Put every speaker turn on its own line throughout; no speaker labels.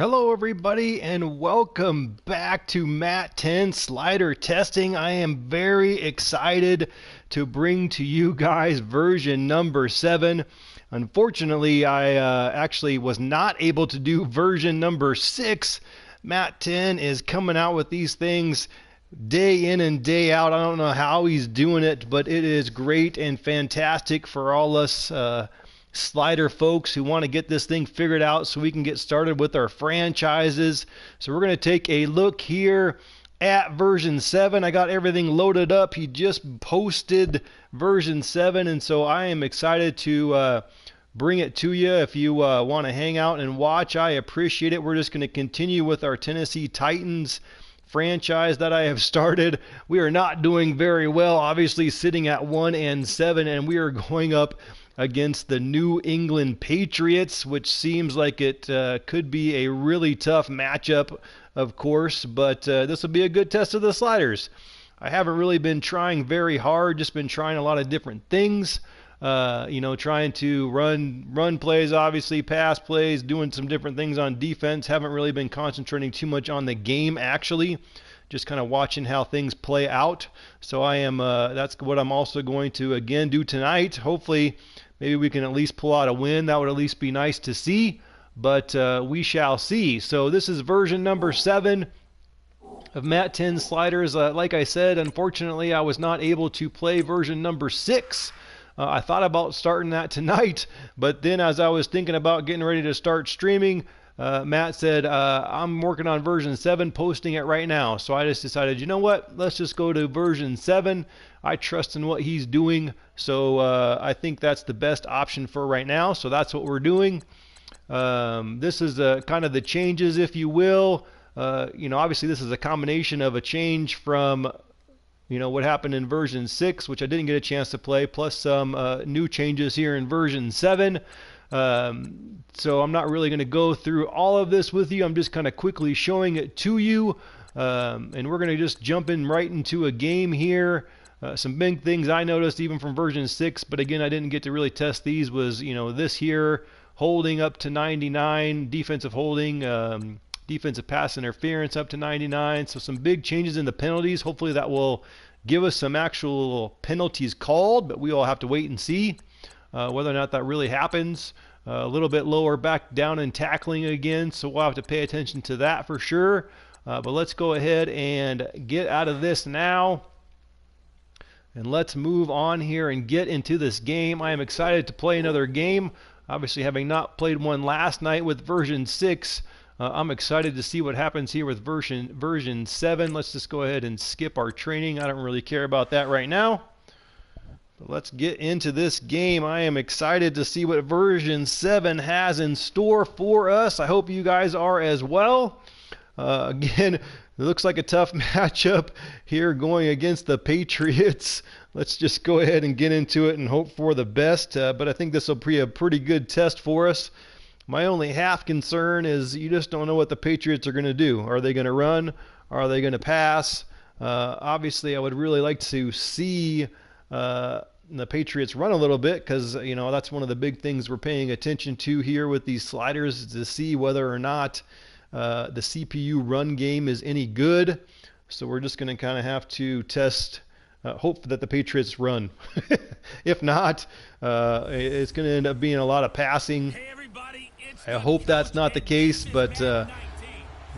Hello everybody and welcome back to Matt10's slider testing. I am very excited to bring to you guys version number 7. Unfortunately, I actually was not able to do version number 6. Matt10 is coming out with these things day in and day out. I don't know how he's doing it, but it is great and fantastic for all us slider folks who want to get this thing figured out so we can get started with our franchises. So we're going to take a look here at version 7. I got everything loaded up. He just posted version 7, and so I am excited to bring it to you. If you want to hang out and watch, I appreciate it. We're just going to continue with our Tennessee Titans franchise that I have started. We are not doing very well, obviously sitting at 1-7, and we are going up against the New England Patriots, which seems like it could be a really tough matchup, of course, but this will be a good test of the sliders. I haven't really been trying very hard, just been trying a lot of different things. Trying to run plays, obviously, pass plays, doing some different things on defense. Haven't really been concentrating too much on the game, actually. Just kind of watching how things play out. So I am, that's what I'm also going to, again, do tonight. Hopefully, maybe we can at least pull out a win. That would at least be nice to see, but we shall see. So this is version number 7 of Matt10's sliders. Like I said, unfortunately, I was not able to play version number 6. I thought about starting that tonight, but then as I was thinking about getting ready to start streaming, Matt said, I'm working on version 7, posting it right now. So I just decided, you know what, let's just go to version 7. I trust in what he's doing, so I think that's the best option for right now. So that's what we're doing. This is kind of the changes, if you will. Obviously this is a combination of a change from what happened in version 6, which I didn't get a chance to play, plus some new changes here in version 7. So I'm not really going to go through all of this with you. I'm just kind of quickly showing it to you. And we're going to just jump in right into a game here. Some big things I noticed even from version 6, but again, I didn't get to really test these, was, this here, holding up to 99, defensive holding, defensive pass interference up to 99. So some big changes in the penalties. Hopefully that will give us some actual penalties called, but we all have to wait and see whether or not that really happens. A little bit lower back down in tackling again, so we'll have to pay attention to that for sure. But let's go ahead and get out of this now. And let's move on here and get into this game. I am excited to play another game. Obviously, having not played one last night with version 6, I'm excited to see what happens here with version 7. Let's just go ahead and skip our training. I don't really care about that right now. But let's get into this game. I am excited to see what version 7 has in store for us. I hope you guys are as well. Again, it looks like a tough matchup here going against the Patriots. Let's just go ahead and get into it and hope for the best. But I think this will be a pretty good test for us. My only half concern is you just don't know what the Patriots are going to do. Are they going to run? Are they going to pass? Obviously, I would really like to see the Patriots run a little bit, because that's one of the big things we're paying attention to here with these sliders, to see whether or not the CPU run game is any good. So we're just going to kind of have to test, hope that the Patriots run. If not, it's going to end up being a lot of passing. I hope that's not the case, but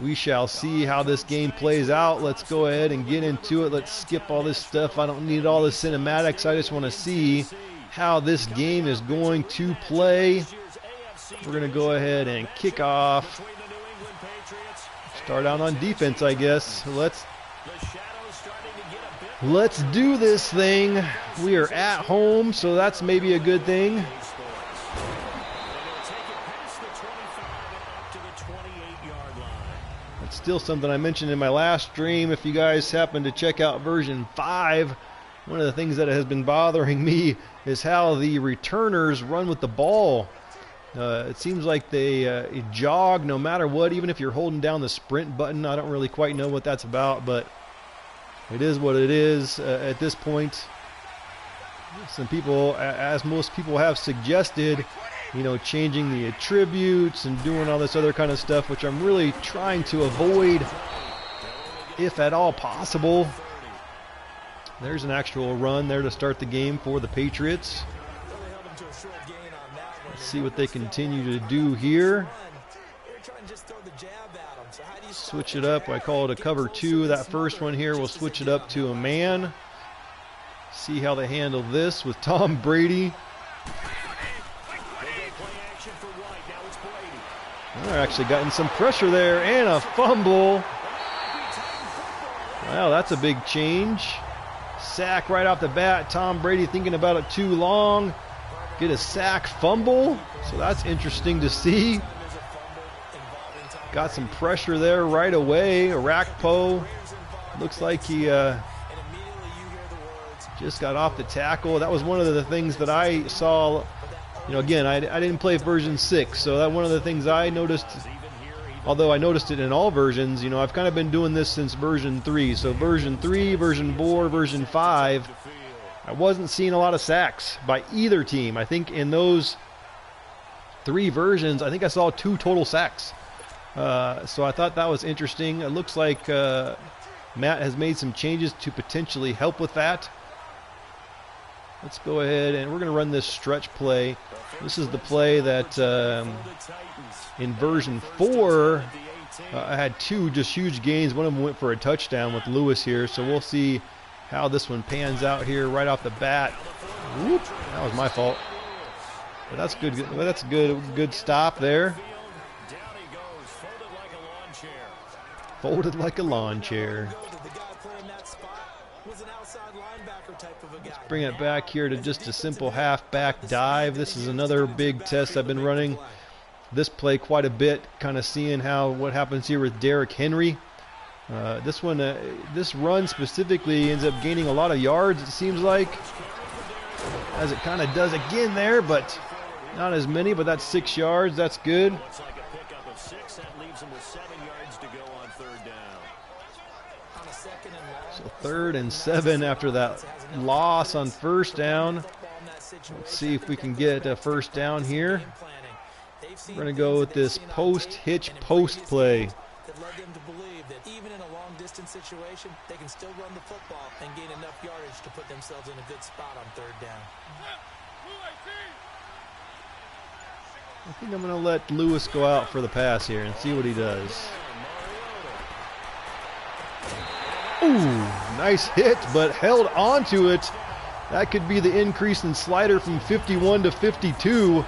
we shall see how this game plays out. Let's go ahead and get into it. Let's skip all this stuff. I don't need all the cinematics. I just want to see how this game is going to play. We're going to go ahead and kick off. Start out on defense, I guess. Let's do this thing. We are at home, so that's maybe a good thing. That's still something I mentioned in my last stream. If you guys happen to check out version 5, one of the things that has been bothering me is how the returners run with the ball. It seems like they jog no matter what, even if you're holding down the sprint button. I don't really quite know what that's about, but it is what it is at this point. Some people, as most people have suggested, you know, changing the attributes and doing all this other kind of stuff, which I'm really trying to avoid if at all possible. There's an actual run there to start the game for the Patriots. Let's see what they continue to do here. Switch it up. I call it a cover 2. That first one here, we'll switch it up to a man. See how they handle this with Tom Brady. They're actually gotten some pressure there and a fumble. Wow, that's a big change. Sack right off the bat. Tom Brady thinking about it too long. Get a sack fumble. So that's interesting to see. Got some pressure there right away. Arakpo looks like he just got off the tackle. That was one of the things that I saw. You know, again, I didn't play version 6, so that one of the things I noticed, although I noticed it in all versions, you know, I've kind of been doing this since version 3. So version 3, version 4, version 5, I wasn't seeing a lot of sacks by either team. I think in those 3 versions, I think I saw 2 total sacks. So I thought that was interesting. It looks like Matt has made some changes to potentially help with that. Let's go ahead and we're going to run this stretch play. This is the play that in version 4 I had 2 just huge gains. One of them went for a touchdown with Lewis here. So we'll see how this one pans out here right off the bat. Whoop, that was my fault. But that's good. That's a good stop there. Folded like a lawn chair. Let's bring it back here to just a simple halfback dive. This is another big test I've been running this play quite a bit, kind of seeing what happens here with Derrick Henry. This run specifically ends up gaining a lot of yards, it seems like, as it kind of does again there, but not as many. But that's 6 yards. That's good. So 3rd and 7 after that loss on first down. Let's see if we can get a first down here. We're going to go with this post-hitch post play.
That led them to believe that even in a long-distance situation, they can still run the football and gain enough yardage to put themselves in a good spot on 3rd down.
I think I'm going to let Lewis go out for the pass here and see what he does. Ooh, nice hit, but held on to it. That could be the increase in slider from 51 to 52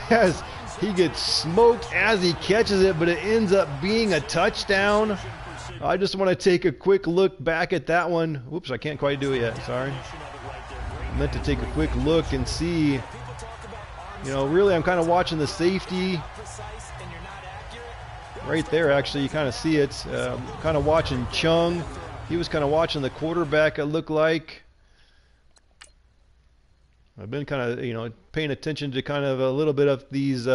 as he gets smoked as he catches it, but it ends up being a touchdown. I just want to take a quick look back at that one. Whoops, I can't quite do it yet, sorry. I meant to take a quick look and see, you know, really I'm kind of watching the safety. Right there, actually, you kind of see it. Kind of watching Chung. He was kind of watching the quarterback, it looked like. I've been kind of, you know, paying attention to kind of a little bit of these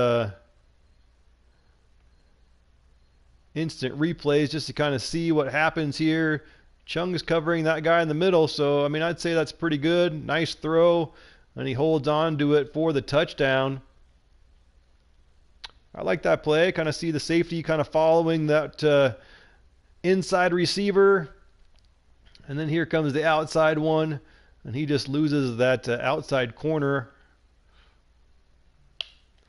instant replays just to kind of see what happens here. Chung is covering that guy in the middle, so, I mean, I'd say that's pretty good. Nice throw, and he holds on to it for the touchdown. I like that play. Kind of see the safety kind of following that inside receiver. And then here comes the outside one, and he just loses that outside corner.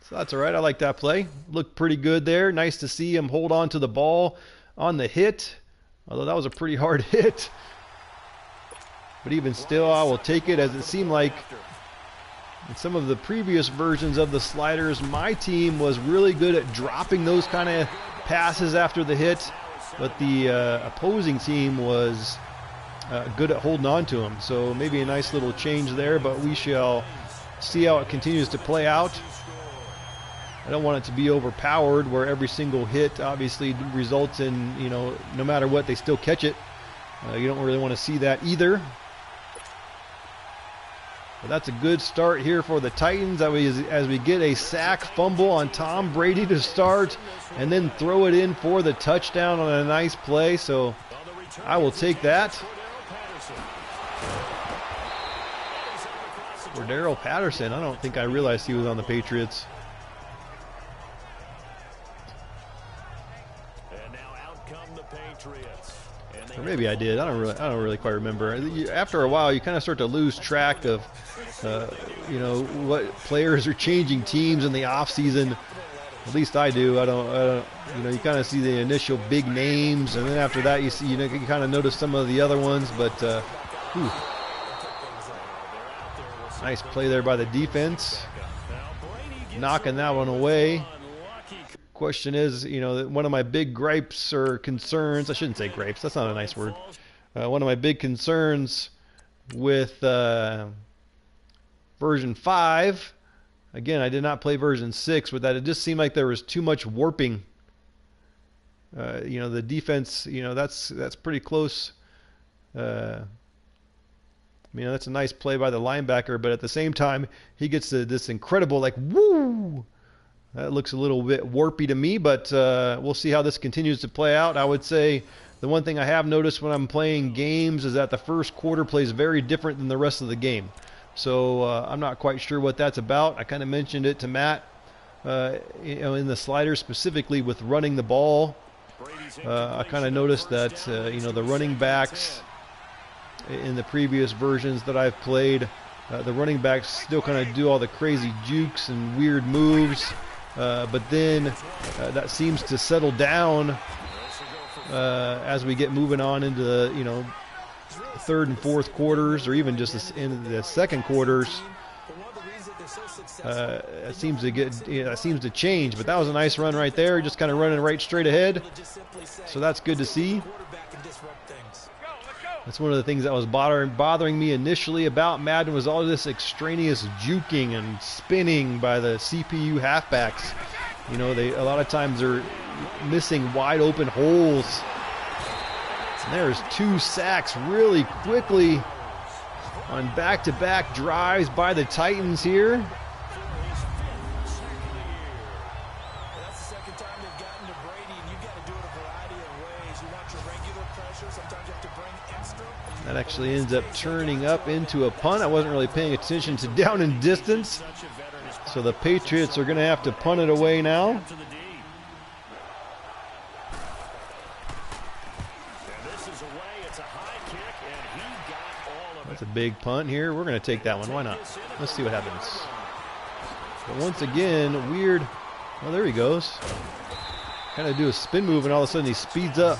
So that's all right. I like that play. Looked pretty good there. Nice to see him hold on to the ball on the hit, although that was a pretty hard hit. But even still, I will take it, as it seemed like in some of the previous versions of the sliders, my team was really good at dropping those kind of passes after the hit, but the opposing team was good at holding on to them. So maybe a nice little change there, but we shall see how it continues to play out. I don't want it to be overpowered where every single hit obviously results in, you know, no matter what, they still catch it. You don't really want to see that either. But that's a good start here for the Titans as we get a sack fumble on Tom Brady to start and then throw it in for the touchdown on a nice play. So I will take that. For Darrell Patterson, I don't think I realized he was on the Patriots. Or maybe I did. I don't really quite remember. After a while, you kind of start to lose track of, you know, what players are changing teams in the off season. At least I do. I don't. You know, you kind of see the initial big names, and then after that, you see, you know, you kind of notice some of the other ones. But nice play there by the defense, knocking that one away. Question is, you know, one of my big gripes or concerns, I shouldn't say gripes, that's not a nice word. One of my big concerns with version 5, again, I did not play version 6, with that it just seemed like there was too much warping. You know, the defense, you know, that's pretty close. You know, that's a nice play by the linebacker, but at the same time, he gets this incredible, like, woo! That looks a little bit warpy to me, but we'll see how this continues to play out. I would say the one thing I have noticed when I'm playing games is that the first quarter plays very different than the rest of the game. So I'm not quite sure what that's about. I kind of mentioned it to Matt, you know, in the slider specifically with running the ball. I kind of noticed that, you know, the running backs in the previous versions that I've played, the running backs still kind of do all the crazy jukes and weird moves. But then that seems to settle down as we get moving on into the, you know, third and fourth quarters, or even just into the second quarters. It seems to get, you know, it seems to change. But that was a nice run right there, just kind of running right straight ahead. So that's good to see. That's one of the things that was bothering me initially about Madden, was all this extraneous juking and spinning by the CPU halfbacks. You know, they a lot of times are missing wide open holes. And there's 2 sacks really quickly on back-to-back drives by the Titans here. That actually ends up turning up into a punt. I wasn't really paying attention to down and distance. So the Patriots are going to have to punt it away now. That's a big punt here. We're going to take that one. Why not? Let's see what happens. But once again, weird. Oh, there he goes. Kind of do a spin move, and all of a sudden he speeds up.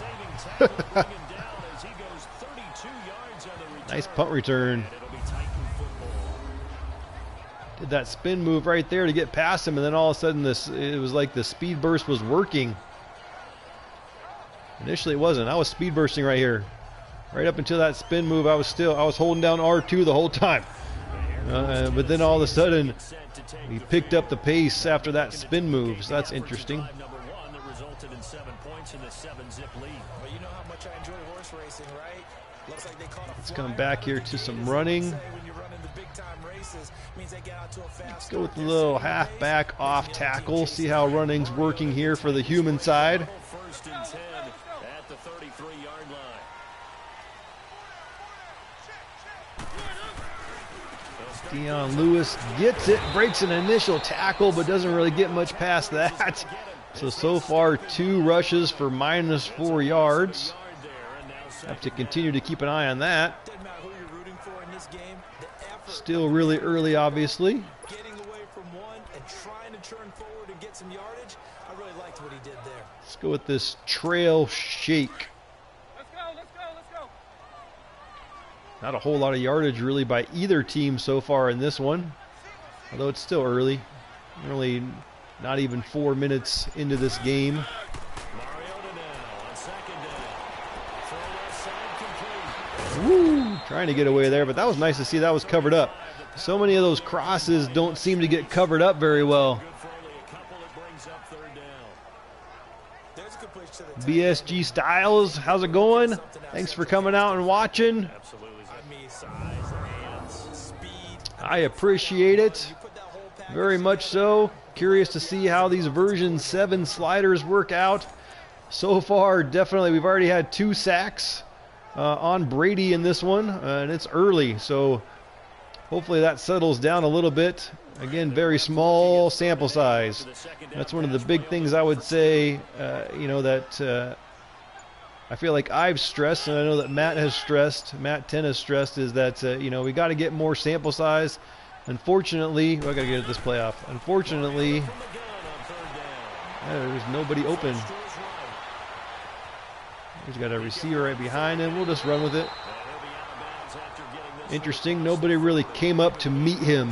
Nice punt return. Did that spin move right there to get past him, and then all of a sudden it was like the speed burst was working. Initially it wasn't. I was speed bursting right here. Right up until that spin move, I was holding down R2 the whole time. But then all of a sudden he picked up the pace after that spin move. So that's interesting. Let's come back here to some running. Let's go with the little halfback off tackle. See how running's working here for the human side. Dion Lewis gets it, breaks an initial tackle, but doesn't really get much past that. So far 2 rushes for -4 yards. Have to continue to keep an eye on that. Still really early, obviously. Let's go with this trail shake. Not a whole lot of yardage really by either team so far in this one, although it's still early. Really not even 4 minutes into this game. Woo! Trying to get away there, but that was nice to see that was covered up. So many of those crosses don't seem to get covered up very well. BSG Styles, how's it going? Thanks for coming out and watching. I appreciate it very much so. Curious to see how these version 7 sliders work out. So far, definitely, we've already had 2 sacks on Brady in this one, and it's early, so hopefully that settles down a little bit. Again, very small sample size. That's one of the big things I would say, you know, that I feel like I've stressed, and I know that Matt has stressed, Matt10 has stressed, is that, you know, we got to get more sample size. Unfortunately, well, I got to get at this playoff. Unfortunately, there's nobody open. He's got a receiver right behind him. We'll just run with it. Interesting, nobody really came up to meet him.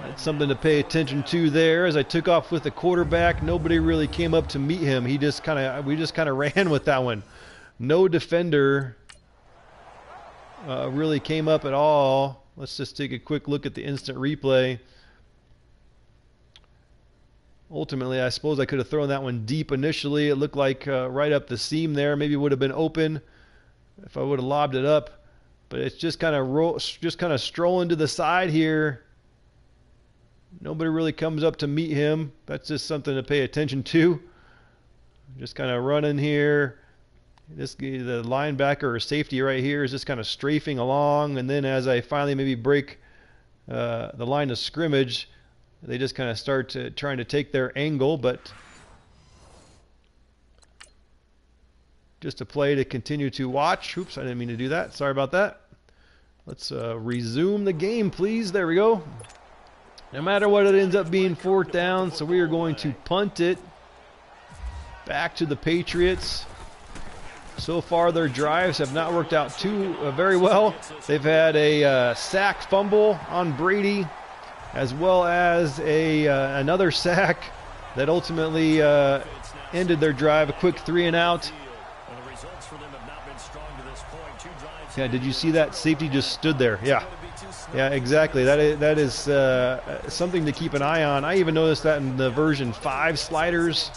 That's something to pay attention to there. As I took off with the quarterback, nobody really came up to meet him. We just kind of ran with that one. No defender really came up at all. Let's just take a quick look at the instant replay. Ultimately, I suppose I could have thrown that one deep initially. It looked like right up the seam there. Maybe it would have been open if I would have lobbed it up. But it's just kind of strolling to the side here. Nobody really comes up to meet him. That's just something to pay attention to. Just kind of running here. The linebacker or safety right here is just kind of strafing along, and then as I finally maybe break the line of scrimmage, they just kind of start trying to take their angle, but just a play to continue to watch. Oops, I didn't mean to do that. Sorry about that. Let's resume the game, please. There we go. No matter what, it ends up being 4th down, so we are going to punt it back to the Patriots. So far, their drives have not worked out too very well. They've had a sack fumble on Brady, as well as another sack that ultimately ended their drive, a quick 3-and-out. Yeah, did you see that? Safety just stood there. Yeah, exactly. That is something to keep an eye on. I even noticed that in the version 5 sliders.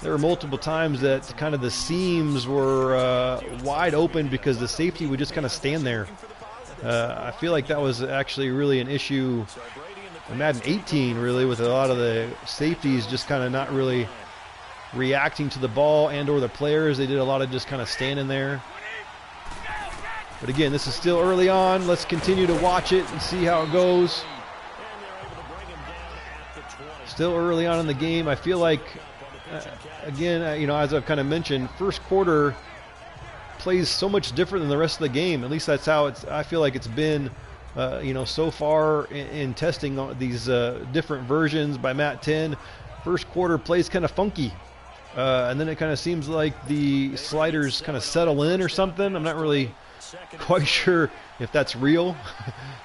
There were multiple times that kind of the seams were wide open because the safety would just kind of stand there. I feel like that was actually really an issue in Madden 18, really, with a lot of the safeties just kind of not really reacting to the ball and or the players. They did a lot of just kind of standing there. But again, this is still early on. Let's continue to watch it and see how it goes. Still early on in the game. I feel like, again, you know, as I've kind of mentioned, first quarter plays so much different than the rest of the game. At least that's how I feel like it's been, you know, so far in testing these different versions by Matt10. First quarter plays kind of funky. And then it kind of seems like the sliders kind of settle in or something. I'm not really quite sure if that's real,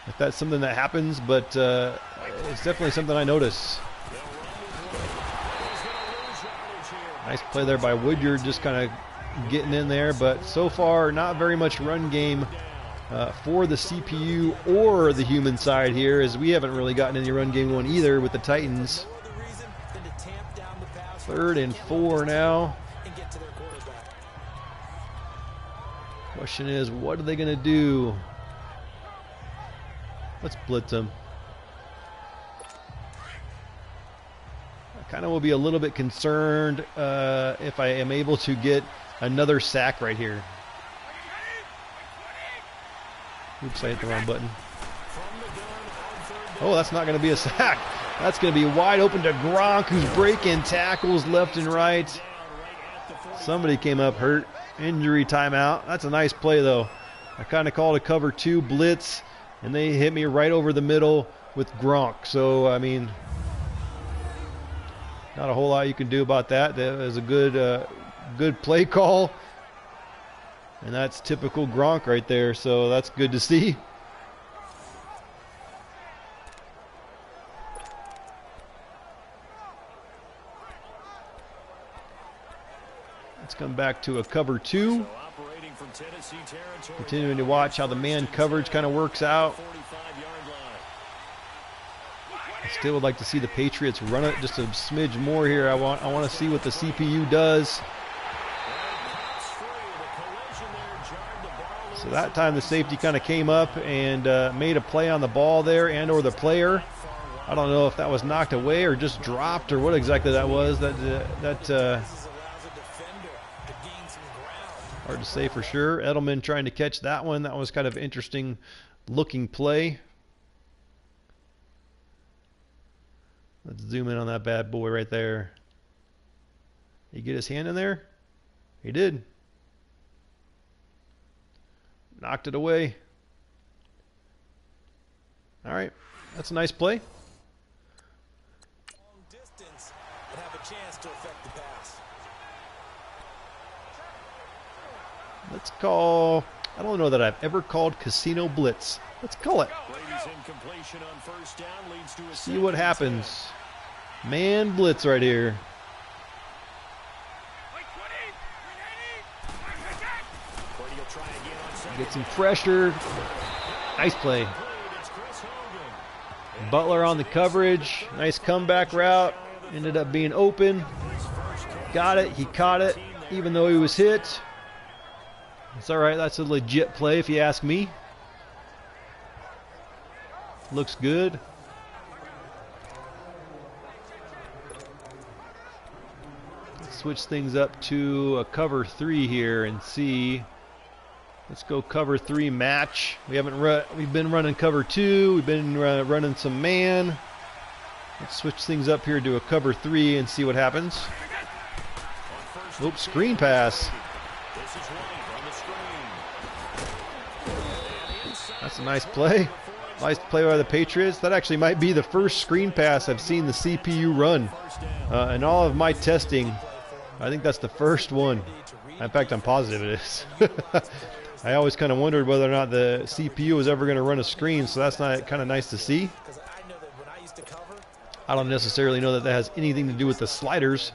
if that's something that happens, but it's definitely something I notice. Nice play there by Woodyard, just kind of getting in there, but so far not very much run game for the CPU or the human side here, as we haven't really gotten any run game going either with the Titans. 3rd and 4 now. Question is, what are they going to do? Let's blitz them. I kind of will be a little bit concerned if I am able to get another sack right here. Oops, I hit the wrong button. Oh, that's not going to be a sack. That's going to be wide open to Gronk, who's breaking tackles left and right. Somebody came up hurt. Injury timeout. That's a nice play, though. I kind of called a cover 2 blitz, and they hit me right over the middle with Gronk. So, I mean, not a whole lot you can do about that. That was a good play call, and that's typical Gronk right there. So that's good to see. Let's come back to a cover 2. Continuing to watch how the man coverage kind of works out. I still would like to see the Patriots run it just a smidge more here. I want to see what the CPU does. So that time the safety kind of came up and made a play on the ball there and or the player. I don't know if that was knocked away or just dropped or what exactly that was. Hard to say for sure. Edelman trying to catch that one. That was kind of interesting looking play. Let's zoom in on that bad boy right there. He get his hand in there? He did. Knocked it away. All right, that's a nice play.
Long distance and have a chance to affect the pass.
Let's call, I don't know that I've ever called Casino Blitz. Let's call it. See what happens. Man blitz right here. Get some pressure. Nice play. Butler on the coverage. Nice comeback route. Ended up being open. Got it. He caught it, even though he was hit. It's all right. That's a legit play if you ask me. Looks good. Let's switch things up to a cover 3 here and see. Let's go cover 3 match. We've been running cover 2. We've been running some man. Let's switch things up here to a cover 3 and see what happens. Oops, screen pass. That's a nice play. Nice play by the Patriots. That actually might be the first screen pass I've seen the CPU run in all of my testing. I think that's the first one. In fact, I'm positive it is. I always kind of wondered whether or not the CPU was ever going to run a screen, so that's kind of nice to see. I don't necessarily know that has anything to do with the sliders,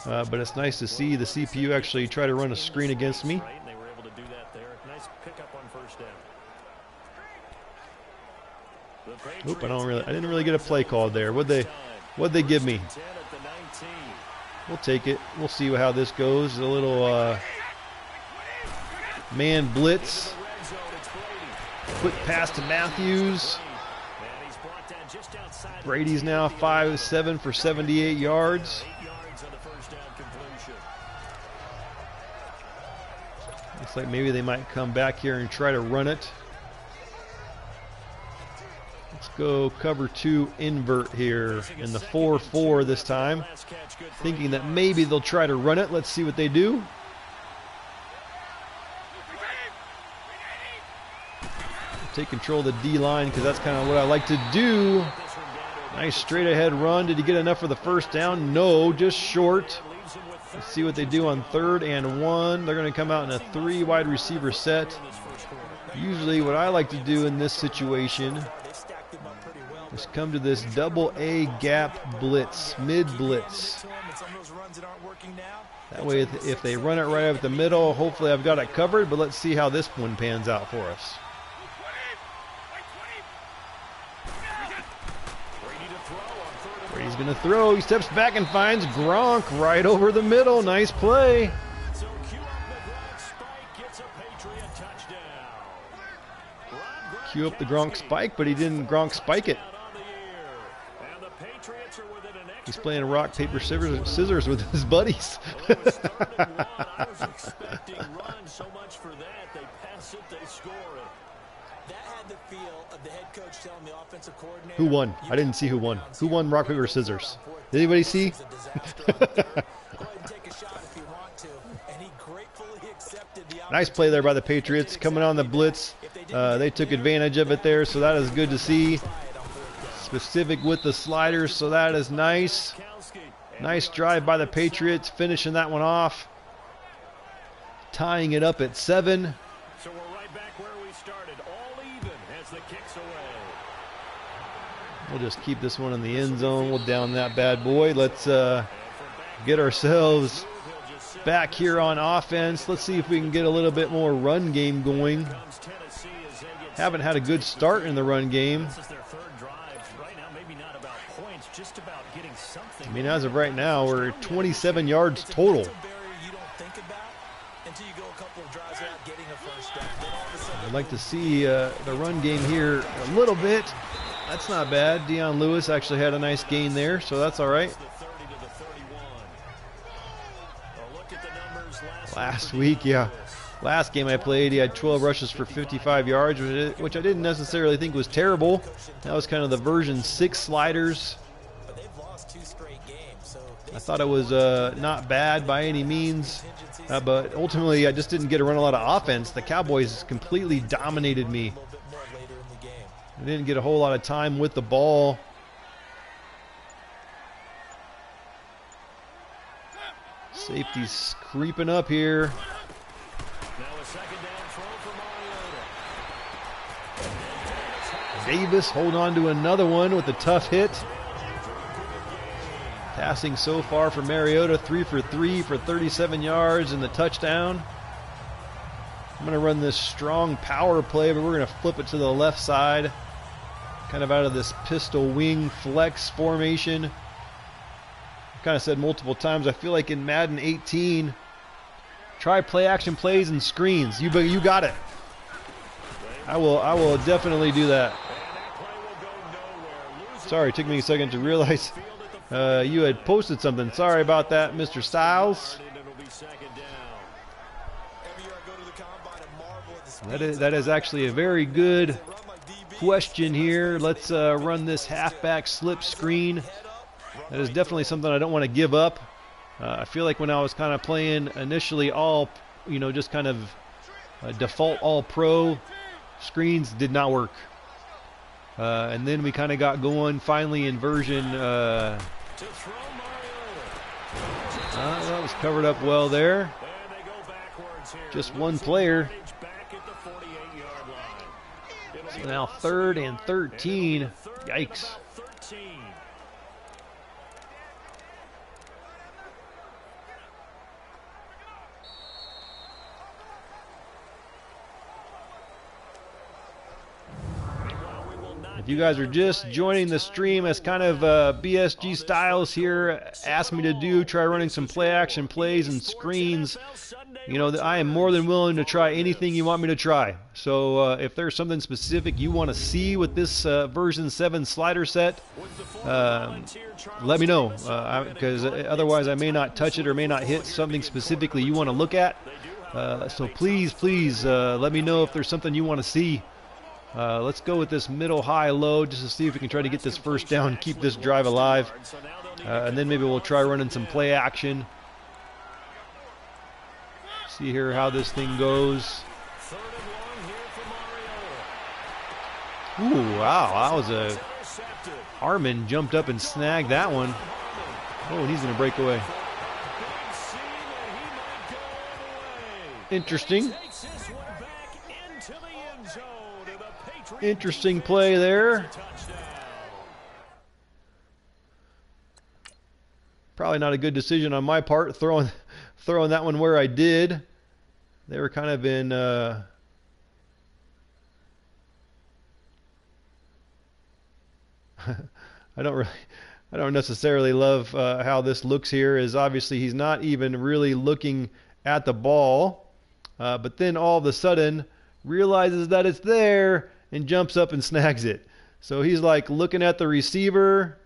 but it's nice to see the CPU actually try to run a screen against me. Oop, I didn't really get a play called there. What'd they give me? We'll take it. We'll see how this goes. A little man blitz. Quick pass to Matthews. Brady's now 5-7 for 78 yards. Looks like maybe they might come back here and try to run it. Let's go cover 2 invert here in the 4-4 this time. Thinking that maybe they'll try to run it. Let's see what they do. Take control of the D-line because that's kind of what I like to do. Nice straight ahead run. Did he get enough for the first down? No, just short. Let's see what they do on 3rd and 1. They're going to come out in a 3 wide receiver set. Usually what I like to do in this situation is come to this double A gap blitz, mid blitz. That way if they run it right up the middle, hopefully I've got it covered, but let's see how this one pans out for us. Brady's going to throw. He steps back and finds Gronk right over the middle. Nice play. Cue up the Gronk spike, but he didn't Gronk spike it. He's playing rock, paper, scissors with his buddies. Who won? I didn't see who won. Who won rock, paper, scissors? Did anybody see? Nice play there by the Patriots. Coming on the blitz. They took advantage of it there, so that is good to see. Specific with the sliders, so that is nice. Nice drive by the Patriots, finishing that one off. Tying it up at 7.
So we're right back where we started, all even as the kicks away.
We'll just keep this one in the end zone. We'll down that bad boy. Let's get ourselves back here on offense. Let's see if we can get a little bit more run game going. Haven't had a good start in the run game. I mean, as of right now, we're at 27 yards total. I'd like to see the run game here a little bit. That's not bad. Deion Lewis actually had a nice gain there, so that's all right. Last week, yeah. Last game I played, he had 12 rushes for 55 yards, which I didn't necessarily think was terrible. That was kind of the version 6 sliders.
last 2 straight games. So
I thought it was not bad by any means, but ultimately I just didn't get to run a lot of offense. The Cowboys completely dominated me. I didn't get a whole lot of time with the ball. Safety's creeping up here.
Now a second down throw for Mariota.
Davis hold on to another one with a tough hit. Passing so far for Mariota, 3 for 3 for 37 yards and the touchdown. I'm going to run this strong power play, but we're going to flip it to the left side. Kind of out of this pistol wing flex formation. I kind of said multiple times, I feel like in Madden 18, try play action plays and screens. You got it. I will definitely do that. Sorry, it took me a second to realize you had posted something. Sorry about that, Mr. Styles. That is actually a very good question here. Let's run this halfback slip screen. That is definitely something I don't want to give up. I feel like when I was kind of playing initially all, just kind of default all pro, screens did not work. And then we kind of got going finally in version. That was covered up well there. Just one player. So now 3rd and 13. Yikes. If you guys are just joining the stream, as kind of BSG Styles here asked me to do, try running some play action plays and screens. I am more than willing to try anything you want me to try. So if there's something specific you want to see with this version 7 slider set, let me know, because otherwise I may not touch it or may not hit something specifically you want to look at. So please let me know if there's something you want to see. Let's go with this middle high low just to see if we can try to get this first down, keep this drive alive, and then maybe we'll try running some play action. See here how this thing goes. Ooh, wow, that was a Harmon jumped up and snagged that one. Oh, and he's going to break away. Interesting. Interesting play there. Probably not a good decision on my part, throwing that one where I did. They were kind of in I don't necessarily love how this looks here. Is obviously he's not even really looking at the ball, but then all of a sudden realizes that it's there and jumps up and snags it. So he's like looking at the receiver,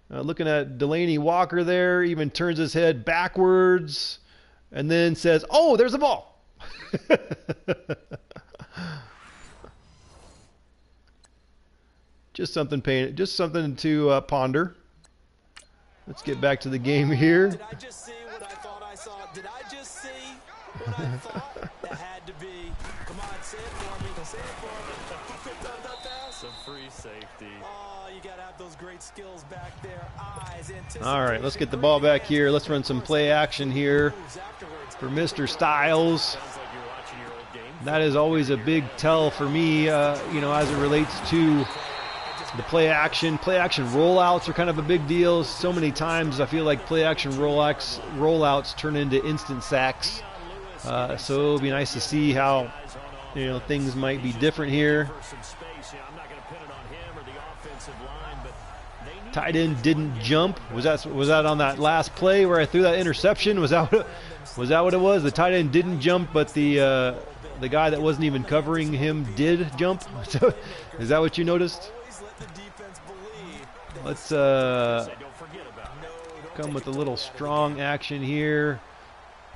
looking at Delaney Walker there, even turns his head backwards, and then says, "Oh, there's a ball." Just something to ponder. Let's get back to the game here.
Did I just see what I thought I saw? Did I just see what I thought? That had to be. Come on, say it for me. Say it for me. Who picked up that pass?
Some free safety.
Oh, you got to have those great skills back there. Eyes, anticipation.
All right, let's get the ball back here. Let's run some play action here for Mr. Styles. That is always a big tell for me, as it relates to the play action. Play action rollouts are kind of a big deal. So many times I feel like play action rollouts turn into instant sacks. So it'll be nice to see how things might be different here. Tight end didn't jump. Was that on that last play where I threw that interception? Was that what it was? The tight end didn't jump, but the guy that wasn't even covering him did jump. So, is that what you noticed? Let's come with a little strong action here.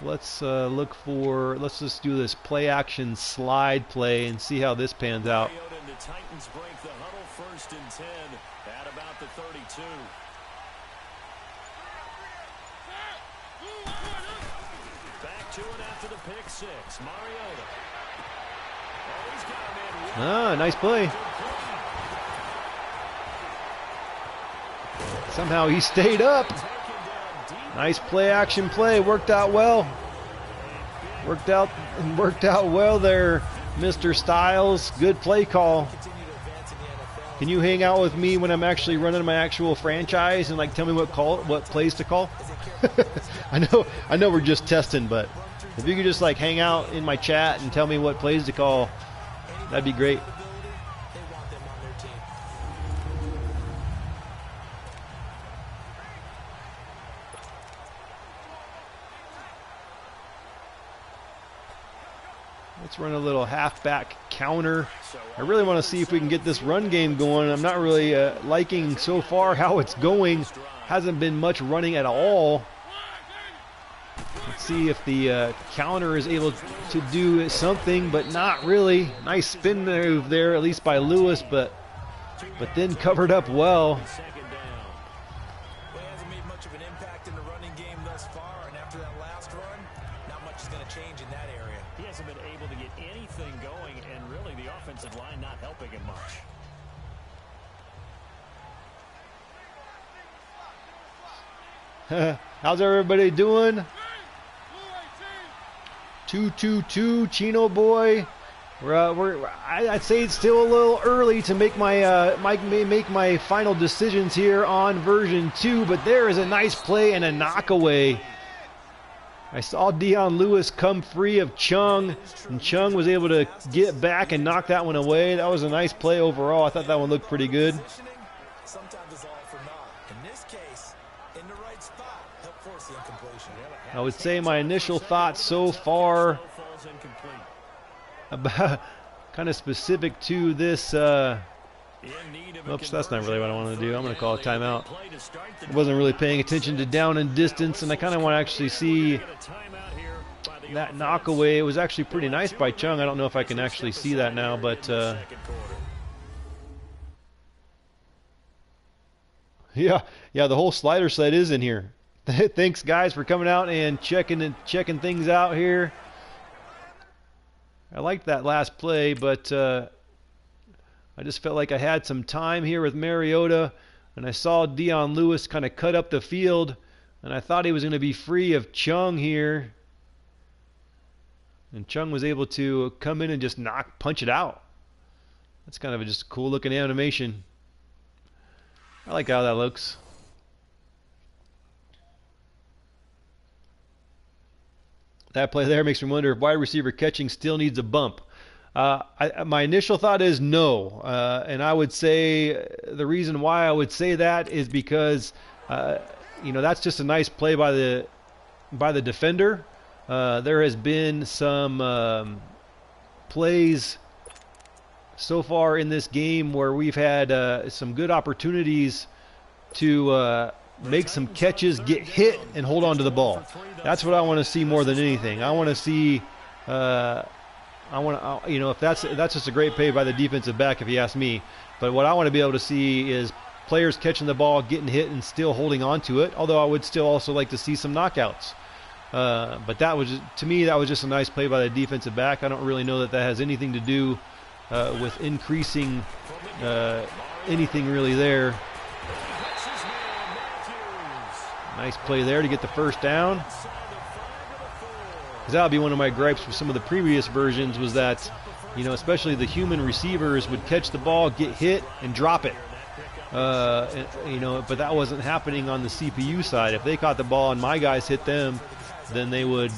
Let's just do this play action slide play and see how this pans out.
Back to it after the pick six. Mariota. Oh, he's got him in.
Ah, nice play. Somehow he stayed up. Nice play action play. Worked out well. Worked out well there, Mr. Styles. Good play call. Can you hang out with me when I'm actually running my actual franchise and like tell me what plays to call? I know we're just testing, but if you could just like hang out in my chat and tell me what plays to call, that'd be great. Let's run a little halfback counter. I really want to see if we can get this run game going. I'm not really liking so far how it's going. Hasn't been much running at all. Let's see if the counter is able to do something, but not really. Nice spin move there, at least by Lewis, but then covered up well.
Line not helping him
much. How's everybody doing? 2-2-2, Chino boy. I'd say it's still a little early to make my final decisions here on version 2, but there is a nice play and a knockaway. I saw Dion Lewis come free of Chung, and Chung was able to get back and knock that one away. That was a nice play overall. I thought that one looked pretty good. I would say my initial thoughts so far about kind of specific to this. Oops, that's not really what I want to do. I'm going to call a timeout. I wasn't really paying attention to down and distance, and I kind of want to actually see that knockaway. It was actually pretty nice by Chung. I don't know if I can actually see that now, but yeah, the whole slider set is in here. Thanks, guys, for coming out and checking things out here. I liked that last play, but I just felt like I had some time here with Mariota, and I saw Dion Lewis kind of cut up the field, and I thought he was going to be free of Chung here. And Chung was able to come in and just punch it out. That's kind of just a cool looking animation. I like how that looks. That play there makes me wonder if wide receiver catching still needs a bump. My initial thought is no, and I would say the reason why I would say that is because that's just a nice play by the defender. There has been some plays so far in this game where we've had some good opportunities to make some catches, get hit, and hold on to the ball. That's what I want to see more than anything. I want to see. If that's just a great play by the defensive back, if you ask me. But what I want to be able to see is players catching the ball, getting hit, and still holding on to it. Although I would still also like to see some knockouts. But that was, to me, that was just a nice play by the defensive back. I don't really know that has anything to do with increasing anything really there. Nice play there to get the first down. Because that would be one of my gripes with some of the previous versions, was that, especially the human receivers would catch the ball, get hit, and drop it. But that wasn't happening on the CPU side. If they caught the ball and my guys hit them, then they would,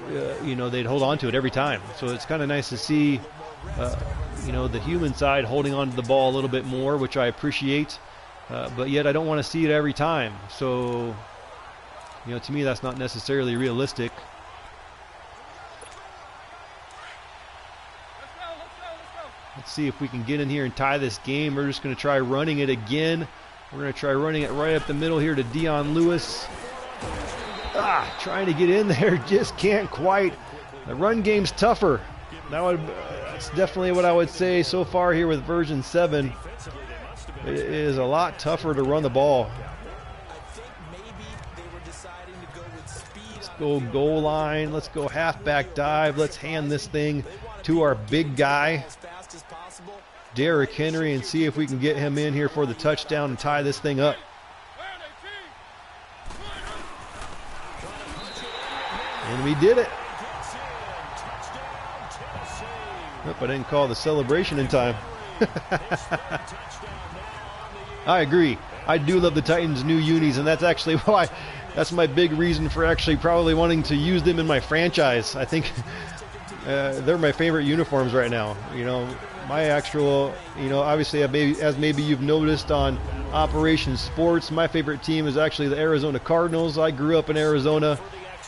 they'd hold on to it every time. So it's kind of nice to see, the human side holding on to the ball a little bit more, which I appreciate. But yet I don't want to see it every time. So, to me that's not necessarily realistic. Let's see if we can get in here and tie this game. We're just going to try running it again. We're going to try running it right up the middle here to Dion Lewis. Trying to get in there, just can't quite. The run game's tougher. That's definitely what I would say so far here with version 7. It is a lot tougher to run the ball.
I think maybe they were deciding to go with speed
go goal line. Let's go halfback dive. Let's hand this thing to our big guy, Derrick Henry, and see if we can get him in here for the touchdown and tie this thing up. And we did it. Nope, I didn't call the celebration in time. I agree. I do love the Titans' new unis, and that's actually why, that's my big reason for actually probably wanting to use them in my franchise. I think they're my favorite uniforms right now. You know, my actual, you know, obviously as maybe you've noticed on Operation Sports, my favorite team is actually the Arizona Cardinals. I grew up in Arizona.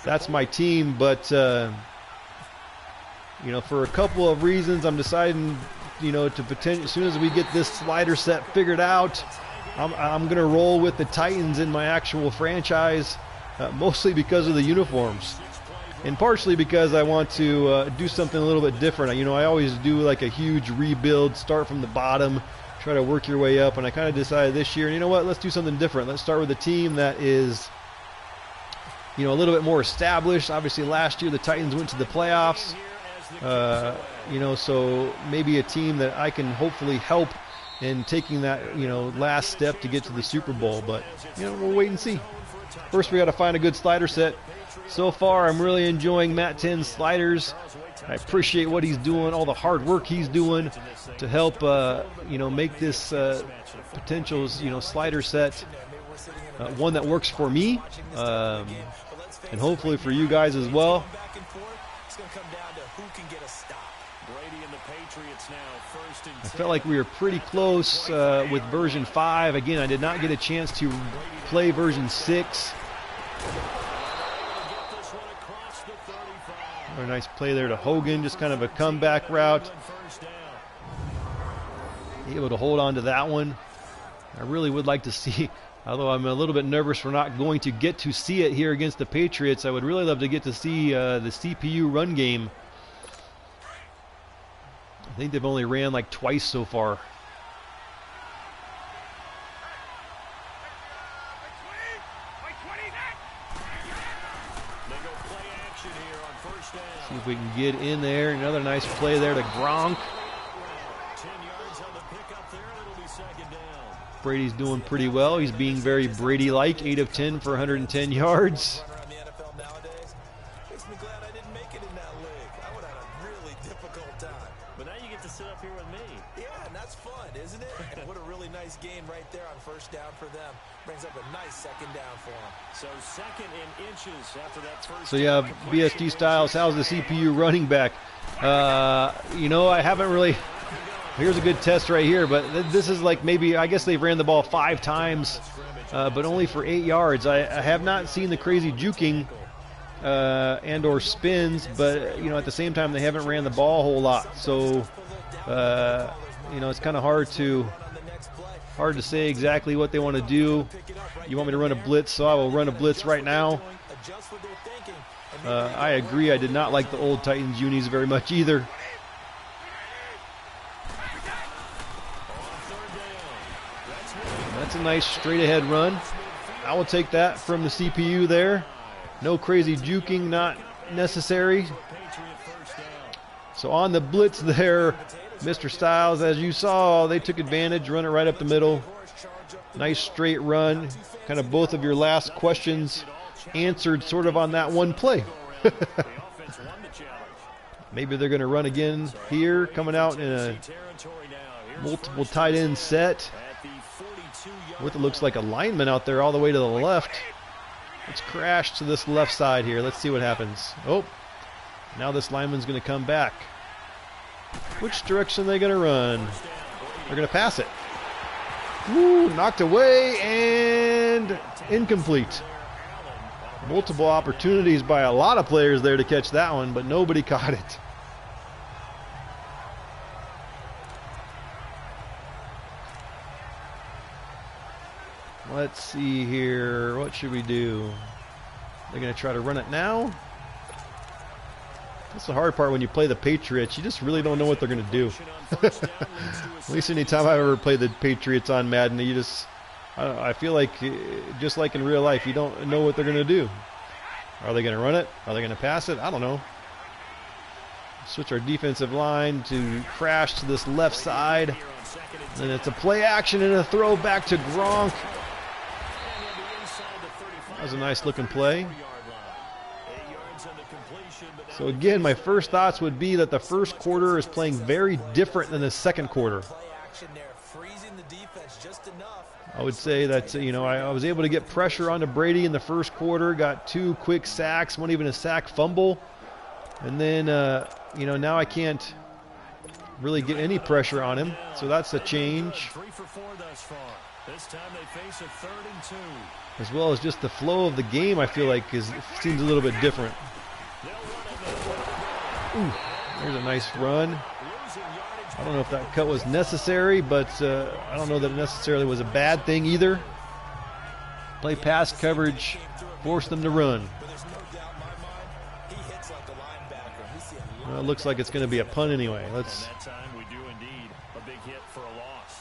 That's my team, but you know, for a couple of reasons, I'm deciding, you know, to potentially, as soon as we get this slider set figured out, I'm going to roll with the Titans in my actual franchise, mostly because of the uniforms, and partially because I want to do something a little bit different. You know, I always do like a huge rebuild, start from the bottom, try to work your way up, and I kind of decided this year, you know what, let's do something different. Let's start with a team that is, you know, a little bit more established. Obviously, last year the Titans went to the playoffs. You know, so maybe a team that I can hopefully help in taking that, you know, last step to get to the Super Bowl. But, you know, we'll wait and see. First, we got to find a good slider set. So far, I'm really enjoying Matt10's sliders. I appreciate what he's doing, all the hard work he's doing to help, you know, make this potential, you know, slider set one that works for me, and hopefully for you guys as well. I felt like we were pretty close with version 5. Again, I did not get a chance to play version 6. Another nice play there to Hogan, just kind of a comeback route. Able to hold on to that one. I really would like to see, although I'm a little bit nervous we're not going to get to see it here against the Patriots, I would really love to get to see the CPU run game. I think they've only ran like twice so far. See if we can get in there. Another nice play there to Gronk. Brady's doing pretty well. He's being very Brady-like. 8 of 10 for 110 yards.
But now you get to sit up here with me.
Yeah, and that's fun, isn't it? And what a really nice gain right there on first down for them. Brings up a nice second down for them.
So second in inches after that first.
So yeah, BSD Styles, how's the CPU running back? You know, I haven't really. Here's a good test right here, but this is like maybe, I guess they've ran the ball 5 times, but only for 8 yards. I have not seen the crazy juking and or spins, but you know, at the same time they haven't ran the ball a whole lot. So you know, it's kind of hard to say exactly what they want to do. You want me to run a blitz, so I will run a blitz right now. I agree, I did not like the old Titans unis very much either. That's a nice straight ahead run. I will take that from the CPU there. No crazy juking, not necessary. So on the blitz there, Mr. Styles, as you saw, they took advantage, run it right up the middle. Nice straight run. Kind of both of your last questions answered sort of on that one play. Maybe they're going to run again here, coming out in a multiple tight end set with it looks like a lineman out there all the way to the left. Let's crash to this left side here. Let's see what happens. Oh, now this lineman's going to come back. Which direction are they going to run? They're going to pass it. Woo, knocked away and incomplete. Multiple opportunities by a lot of players there to catch that one, but nobody caught it. Let's see here. What should we do? They're going to try to run it now. That's the hard part when you play the Patriots. You just really don't know what they're going to do. At least anytime I've ever played the Patriots on Madden, I feel like, just like in real life, you don't know what they're going to do. Are they going to run it? Are they going to pass it? I don't know. Switch our defensive line to crash to this left side. And it's a play action and a throw back to Gronk. That was a nice looking play. So again, my first thoughts would be that the first quarter is playing very different than the second quarter. I would say that, I was able to get pressure onto Brady in the first quarter, got 2 quick sacks, one even a sack fumble. And then, now I can't really get any pressure on him. So that's a change.
3 for 4 thus far. This time they face a 3rd and 2.
As well as just the flow of the game, I feel like seems a little bit different. Ooh, there's a nice run. I don't know if that cut was necessary, but I don't know that it necessarily was a bad thing either. Play pass coverage, force them to run. Well, it looks like it's going to be a punt anyway. Let's.
That time we do indeed a big hit for a loss.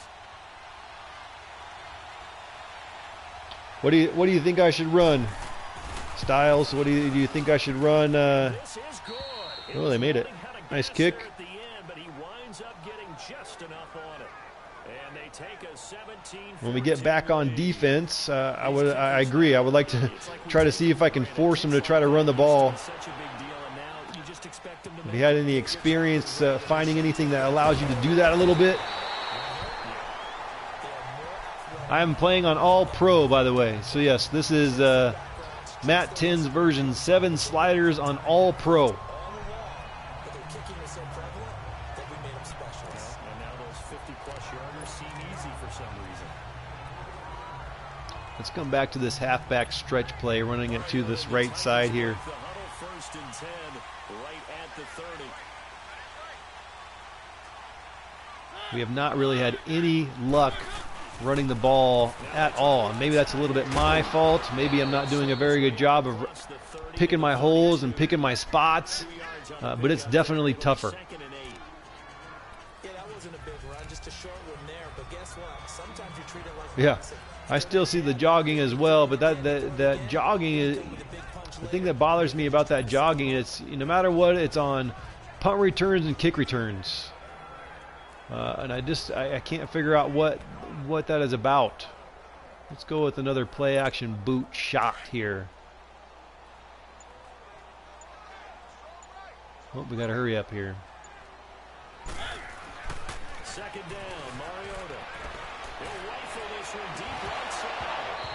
What do you think I should run, Styles? What do you think I should run? Oh, they made it. Nice kick. When we get back on defense, I agree. I would like to try to see if I can force them to try to run the ball. Have you had any experience finding anything that allows you to do that a little bit? I'm playing on All Pro, by the way. So yes, this is Matt10's version 7 sliders on All Pro. Let's come back to this halfback stretch play, running it to this right side here. We have not really had any luck running the ball at all. And maybe that's a little bit my fault. Maybe I'm not doing a very good job of picking my holes and picking my spots. But it's definitely tougher. Yeah, I still see the jogging as well, but that jogging is the thing that bothers me about that jogging. It's no matter what, it's on punt returns and kick returns. And I can't figure out what that is about. Let's go with another play action boot shot here. Oh, we got to hurry up here.
Second down, Mariota. He'll rifle this one deep right side.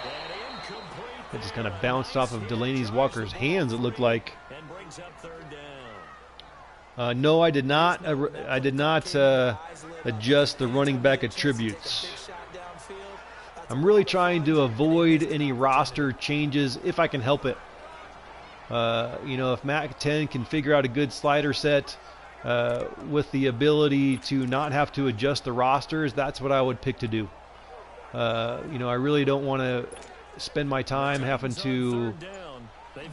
And incomplete.
It just kind of bounced off of Delaney Walker's hands, it looked like.
And brings up 3rd down.
No, I did not. I did not adjust the running back attributes. I'm really trying to avoid any roster changes if I can help it. If Matt10 can figure out a good slider set with the ability to not have to adjust the rosters, that's what I would pick to do. I really don't want to spend my time having to,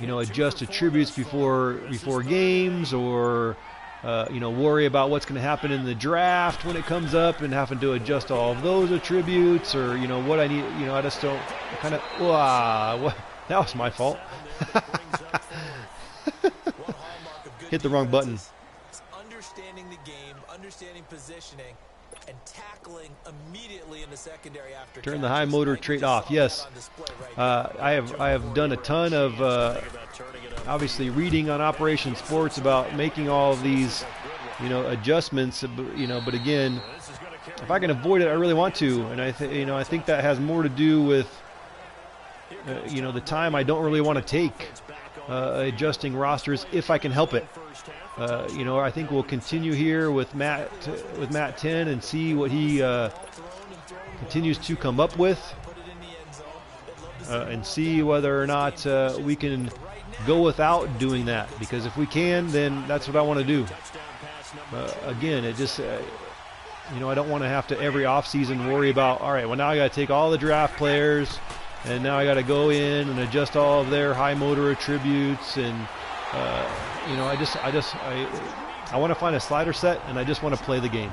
adjust attributes before games, or worry about what's going to happen in the draft when it comes up and having to adjust all of those attributes, or what I need. I just don't kind of. That was my fault. Hit the wrong button.
Understanding the game, understanding positioning, and tackling immediately in the secondary after.
Turn the high motor trait off. Yes, I have done a ton of obviously reading on Operation Sports about making all of these adjustments. But again, if I can avoid it, I really want to, and I think that has more to do with the time I don't really want to take adjusting rosters if I can help it. I think we'll continue here with Matt10 and see what he continues to come up with, and see whether or not we can go without doing that. Because if we can, then that's what I want to do. Again, it just I don't want to have to every offseason worry about, all right, well, now I got to take all the draft players, and now I got to go in and adjust all of their high motor attributes, and I want to find a slider set, and I just want to play the game.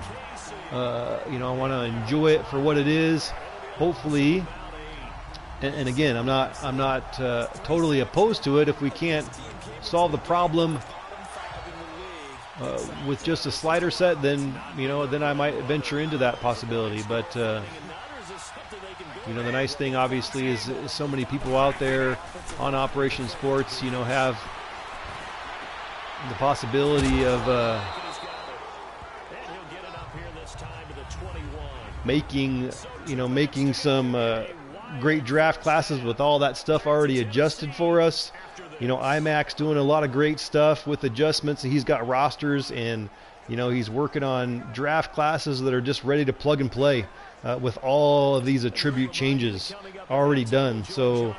I want to enjoy it for what it is. Hopefully, And again, I'm not totally opposed to it if we can't solve the problem with just a slider set. Then then I might venture into that possibility. But the nice thing obviously is so many people out there on Operation Sports, have the possibility of making some great draft classes with all that stuff already adjusted for us. IMAX doing a lot of great stuff with adjustments. He's got rosters, and he's working on draft classes that are just ready to plug and play with all of these attribute changes already done. So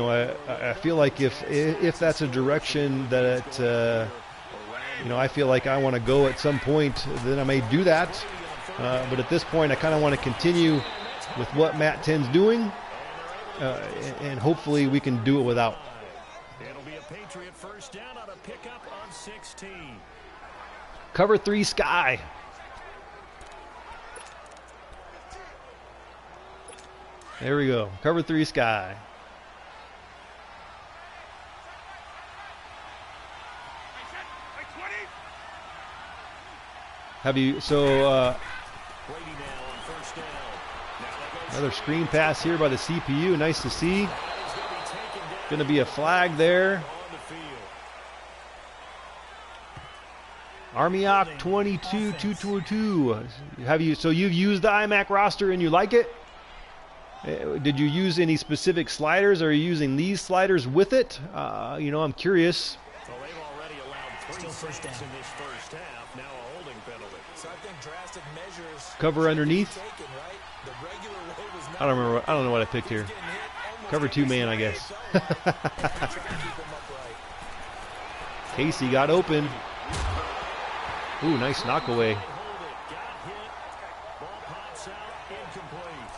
I feel like if that's a direction that I feel like I want to go at some point, then I may do that. But at this point, I kind of want to continue with what Matt10's doing, and hopefully we can do it without.
It'll be a Patriot first down on a pickup on 16.
Cover 3 Sky. There we go. Cover 3 Sky. Another screen pass here by the CPU. Nice to see. Going to be a flag there. Armioc 22-222. So you've used the iMac roster and you like it? Did you use any specific sliders? Or are you using these sliders with it? I'm curious.
Well, they've already allowed 3 sacks in this first half. Now a holding penalty.
So I think drastic measures
Cover underneath.
taken, right? The regular way was not
I don't know what I picked here. Cover 2 man, I guess. Casey got open. Ooh, nice knock away.
Hold it. Got hit. Ball pops out. Incomplete.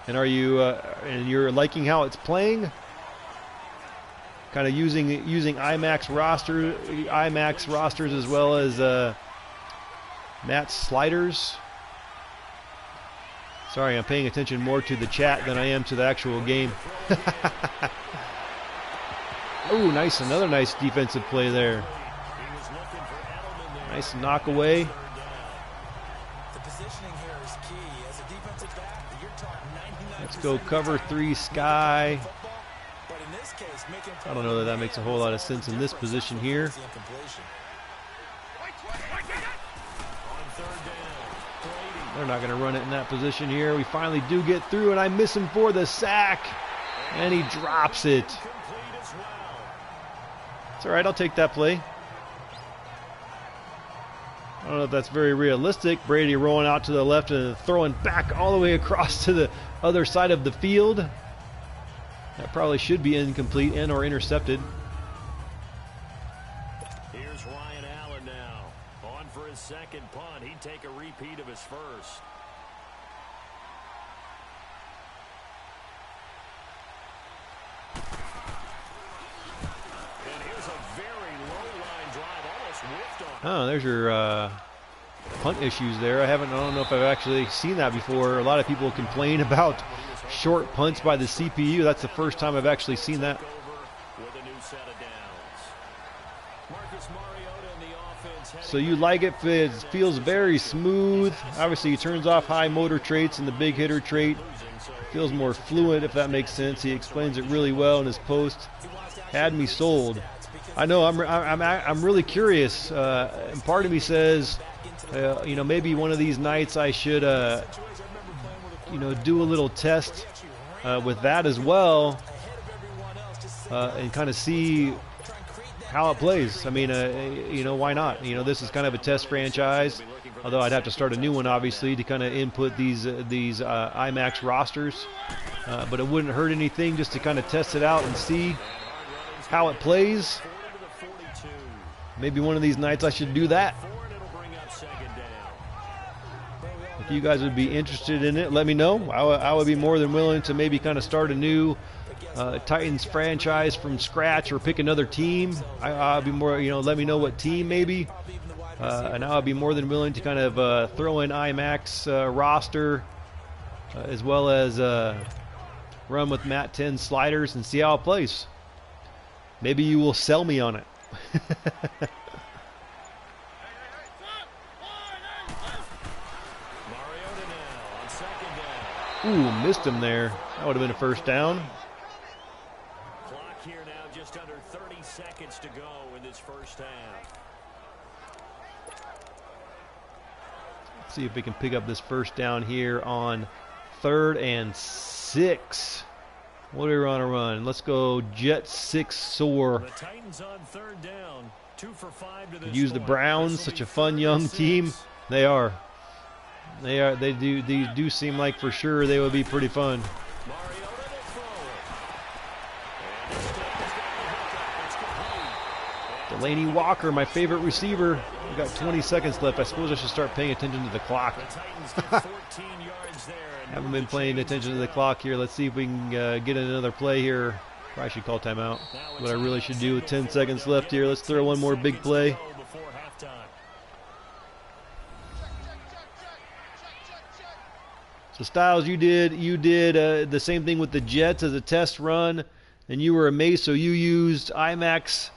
And and you're liking how it's playing? Kind of using IMAX rosters as well as Matt's sliders. Sorry, I'm paying attention more to the chat than I am to the actual game. Oh, nice! Another nice defensive play there. Nice knock away.
The positioning here is key. As a defensive back, you're talking 99%.
Let's go cover 3 Sky.
But in this case, making
I don't know that makes a whole lot of sense in this position here.
On third down, Brady.
They're not going to run it in that position here. We finally do get through, and I miss him for the sack. And he drops it.
Complete as well.
It's all right. I'll take that play. I don't know if that's very realistic. Brady rolling out to the left and throwing back all the way across to the other side of the field. That probably should be incomplete and or intercepted.
Here's Ryan Allen now. On for his second punt. He'd take a repeat of his first. And here's a very low line drive. Almost whiffed on.
Oh, there's your punt issues there. I don't know if I've actually seen that before. A lot of people complain about short punts by the CPU. That's the first time I've actually seen that.
With a new set of downs. Marcus Mariota in the offense.
So you like it? It feels very smooth. Obviously, he turns off high motor traits and the big hitter trait. Feels more fluent, if that makes sense. He explains it really well in his post. Had me sold. I know. I'm really curious. And part of me says, maybe one of these nights I should, do a little test with that as well, and kind of see how it plays. I mean, why not? This is kind of a test franchise. Although I'd have to start a new one, obviously, to kind of input these IMAX rosters. But it wouldn't hurt anything just to kind of test it out and see how it plays. Maybe one of these nights I should do that. If you guys would be interested in it, let me know. I would be more than willing to maybe kind of start a new Titans franchise from scratch or pick another team. I'll be more, let me know what team maybe. And I'll be more than willing to kind of throw in IMAX roster as well as run with Matt10's sliders and see how it plays. Maybe you will sell me on it. Ooh, missed him there. That would have been a first down.
Clock here now, just under 30 seconds to go in this first half.
Let's see if we can pick up this first down here on 3rd and 6. What do we want to run? Let's go jet 6 soar.
The Titans on 3rd down, 2 for 5 to this
Use the
point.
Browns, such a fun young team. They are. They do seem like for sure they would be pretty fun. Delaney Walker, my favorite receiver. We've got 20 seconds left. I suppose I should start paying attention to the clock. Haven't been paying attention to the clock here. Let's see if we can get another play here. Probably should call timeout. What I really should do with 10 seconds left here. Let's throw one more big play. So Styles, you did the same thing with the Jets as a test run, and you were amazed. So you used IMAX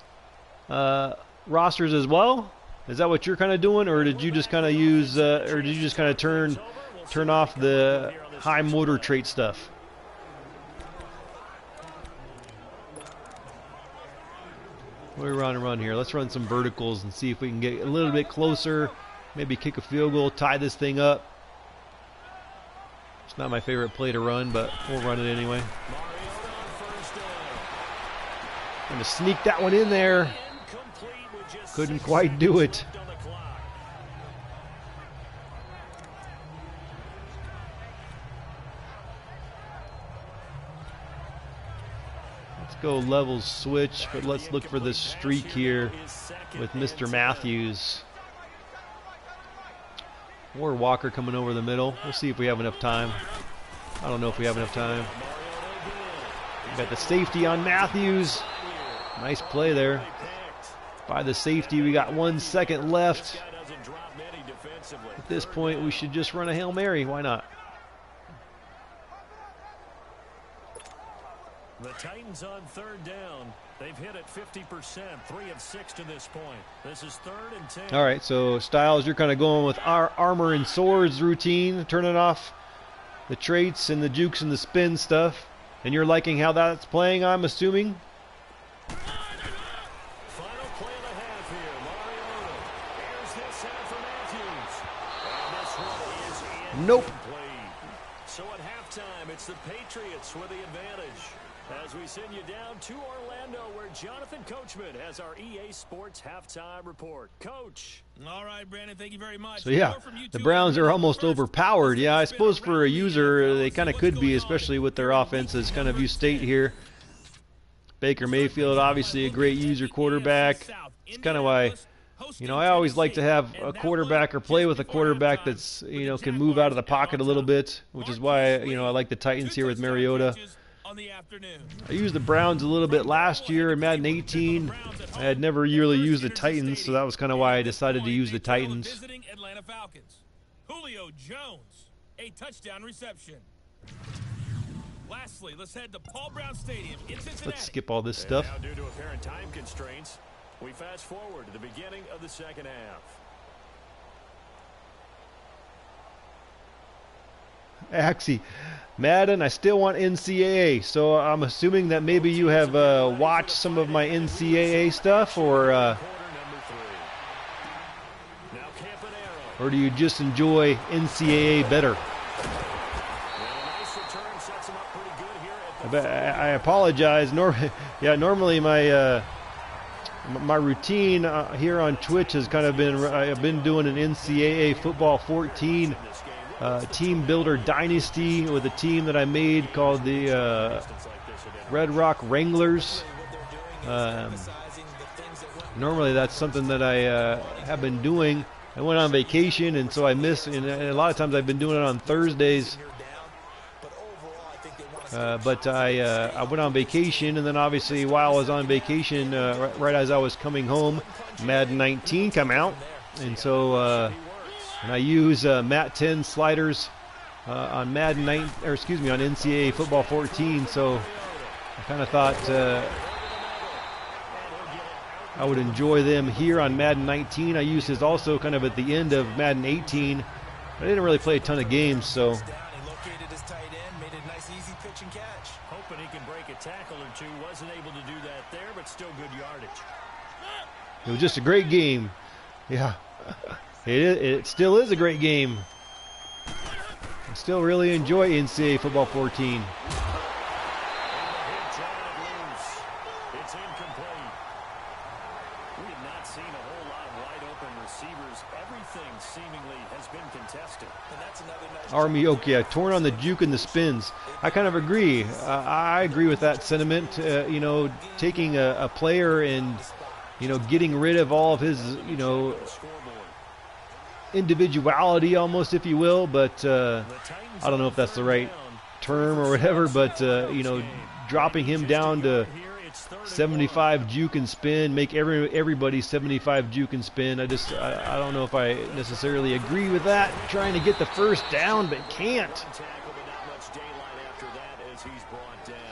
rosters as well. Is that what you're kind of doing, or did you just kind of use, or did you just kind of turn off the high motor trait stuff? What do we run here? Let's run some verticals and see if we can get a little bit closer. Maybe kick a field goal, tie this thing up. It's not my favorite play to run, but we'll run it anyway. Going to sneak that one in there. Couldn't quite do it. Let's go levels switch, but let's look for this streak here with Mr. Matthews. Or Walker coming over the middle. We'll see if we have enough time. I don't know if we have enough time. We got the safety on Matthews. Nice play there. By the safety, we got 1 second left. At this point, we should just run a Hail Mary. Why not?
The Titans on 3rd down. They've hit it 50%, 3 of 6 to this point. This is 3rd and 10.
All right, so Styles, you're kind of going with our armor and swords routine, turning off the traits and the jukes and the spin stuff, and you're liking how that's playing, I'm assuming.
Final play of the half here. Mariota. Here's this half for Matthews. And this one is
Nope.
incomplete. So at halftime, it's the Patriots with the advantage. As we send you down to Orlando, where Jonathan Coachman has our EA Sports halftime report. Coach.
All right, Brandon, thank you very much.
So yeah, the Browns are almost overpowered. Yeah, I suppose for a user, they kind of could be, especially with their offenses. Kind of view state here. Baker Mayfield, obviously a great user quarterback. It's kind of why, you know, I always like to have a quarterback or play with a quarterback that's, you know, can move out of the pocket a little bit, which is why, you know, I like the Titans here with Mariota. I used the Browns a little bit last year in Madden 18. I had never really used the Titans, so that was kind of why I decided to use the Titans.
Visiting Atlanta Falcons. Julio Jones, a touchdown reception. Lastly, let's head to Paul Brown Stadium in Cincinnati.
Let's skip all this stuff.
Now, due to apparent time constraints, we fast forward to the beginning of the second half.
Actually, Madden, I still want NCAA, so I'm assuming that maybe you have watched some of my NCAA stuff, or do you just enjoy NCAA better? I apologize. Normally my my routine here on Twitch has kind of been, I've been doing an NCAA Football 14 team builder dynasty with a team that I made called the Red Rock Wranglers. Normally that's something that I have been doing. I went on vacation, and so I missed, and a lot of times I've been doing it on Thursdays. But I went on vacation, and then obviously while I was on vacation, right as I was coming home, Madden 19 come out, And so and I use Matt10's sliders on Madden 9, or excuse me, on NCAA Football 14. So I kind of thought I would enjoy them here on Madden 19. I used his also kind of at the end of Madden 18. I didn't really play a ton of games, so.
Hoping he can break a tackle or two. Wasn't able to do that there, but still good yardage.
It was just a great game. Yeah, it still is a great game. I still really enjoy NCAA Football 14.
It's incomplete. We have not seen a whole lot of wide open receivers. Everything seemingly has been contested. And that's another nice
Army Oak, yeah, torn on the juke and the spins. I kind of agree. I agree with that sentiment. You know, taking a player and, you know, getting rid of all of his, you know, individuality almost, if you will. But I don't know if that's the right term or whatever. But, you know, dropping him down to 75 juke and spin, make everybody 75 juke and spin. I don't know if I necessarily agree with that. Trying to get the first down, but can't.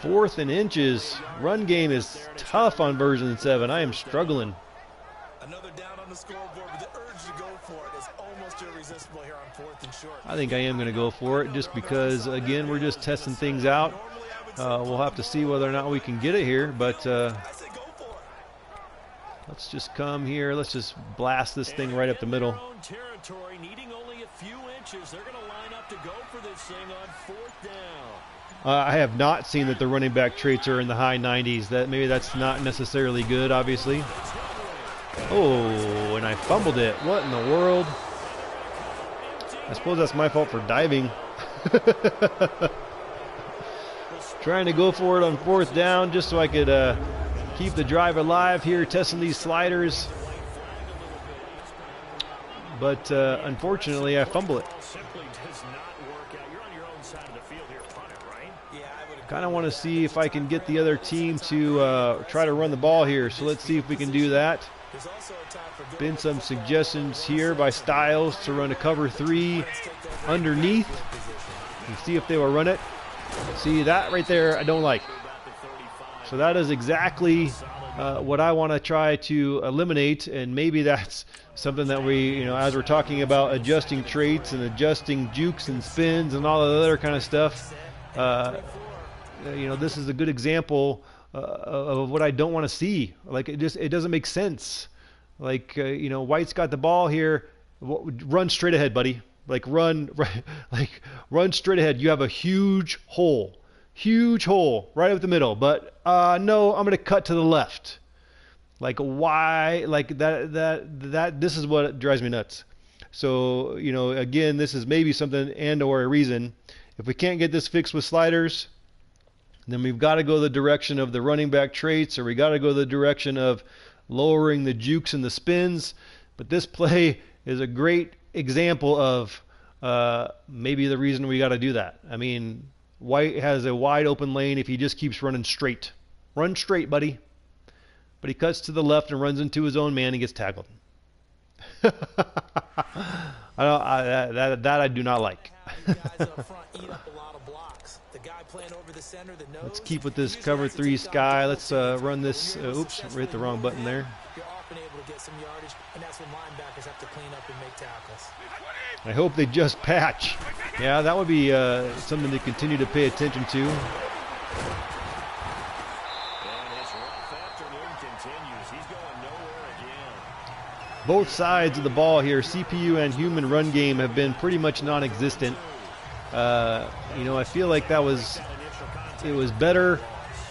4th and inches. Run game is tough on version 7. I am struggling.
Another down on the scoreboard, but the urge to go for it is almost irresistible here on 4th and short.
I think I am going to go for it just because, again, we're just testing things out. We'll have to see whether or not we can get it here, but let's just come here. Let's just blast this thing right up the middle.
Territory, needing only a few inches. They're going to line up to go for this thing on 4th down.
I have not seen that the running back traits are in the high 90s. Maybe that's not necessarily good, obviously. Oh, and I fumbled it. What in the world? I suppose that's my fault for diving. Trying to go for it on 4th down just so I could keep the drive alive here, testing these sliders. But unfortunately, I fumble it. Kind of want to see if I can get the other team to try to run the ball here. So let's see if we can do that. Been some suggestions here by Styles to run a cover 3 underneath. And see if they will run it. See, that right there I don't like. So that is exactly what I want to try to eliminate, and maybe that's something that we, you know, as we're talking about adjusting traits and adjusting jukes and spins and all the other kind of stuff, you know, this is a good example of what I don't want to see. Like, it doesn't make sense. Like, you know, White's got the ball here. Run straight ahead, buddy. Like, run straight ahead. You have a huge hole right up the middle. But no, I'm gonna cut to the left. Like, why? Like that. This is what drives me nuts. So, you know, again, this is maybe something and/or a reason. If we can't get this fixed with sliders, then we've got to go the direction of the running back traits, or we got to go the direction of lowering the jukes and the spins. But this play is a great example of maybe the reason we got to do that. I mean, White has a wide open lane if he just keeps running straight. Run straight, buddy. But he cuts to the left and runs into his own man and gets tackled. I do not like. Let's keep with this cover 3 sky. Let's run this. Oops, we hit the wrong button there. I hope they just patch. Yeah, that would be something to continue to pay attention to. Both sides of the ball here, CPU and human run game, have been pretty much non-existent. You know, I feel like it was better.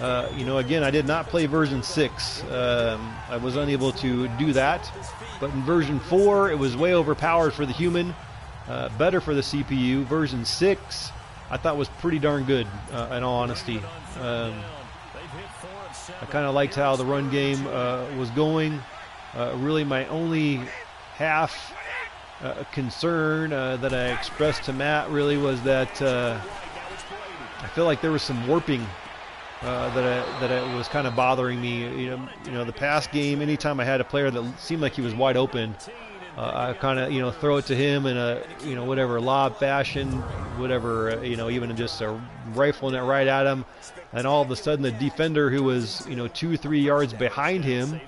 You know, again, I did not play version 6. I was unable to do that. But in version 4, it was way overpowered for the human, better for the CPU. Version 6, I thought was pretty darn good, in all honesty. I kind of liked how the run game was going. Really, my only half concern that I expressed to Matt really was that I feel like there was some warping that was kind of bothering me. You know, the past game, anytime I had a player that seemed like he was wide open, I kind of, throw it to him in a, whatever lob fashion, whatever, even just rifling it right at him. And all of a sudden the defender who was, 2-3 yards behind him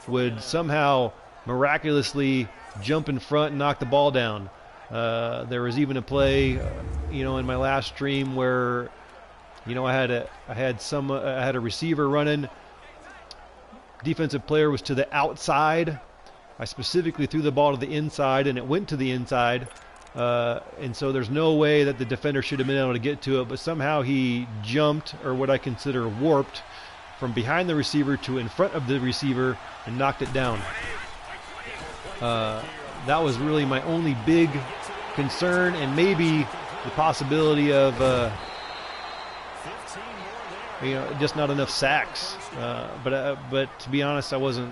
would somehow miraculously jump in front and knock the ball down. There was even a play, in my last stream where, I had a receiver running. Defensive player was to the outside. I specifically threw the ball to the inside, and it went to the inside. And so there's no way that the defender should have been able to get to it, but somehow he jumped, or what I consider warped, from behind the receiver to in front of the receiver and knocked it down. That was really my only big concern, and maybe the possibility of just not enough sacks. But to be honest, I wasn't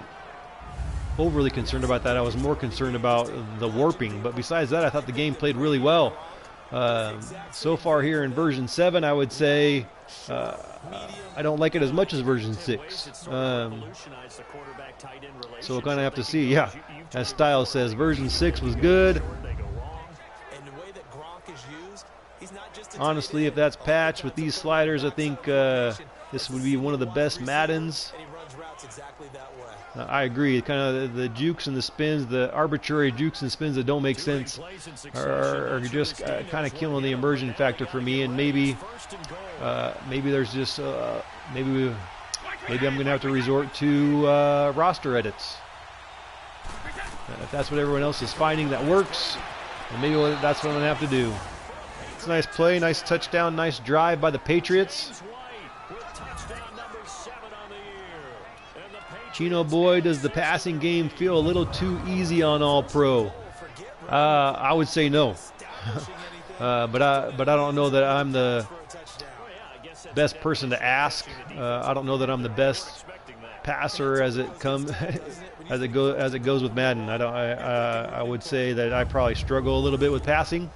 overly concerned about that. I was more concerned about the warping. But besides that, I thought the game played really well. So far here in version 7, I would say I don't like it as much as version 6. So we'll kind of have to see. Yeah, as Styles says, version 6 was good. Honestly, if that's patched with these sliders, I think this would be one of the best Maddens. I agree. Kind of the jukes and the spins, the arbitrary jukes and spins that don't make sense, are just kind of killing the immersion factor for me. And maybe there's just maybe I'm going to have to resort to roster edits. If that's what everyone else is finding that works, then maybe that's what I'm going to have to do. It's a nice play, nice touchdown, nice drive by the Patriots. Chino boy, does the passing game feel a little too easy on All-Pro? I would say no. but I don't know that I'm the best person to ask. I don't know that I'm the best passer as it goes with Madden. I would say that I probably struggle a little bit with passing.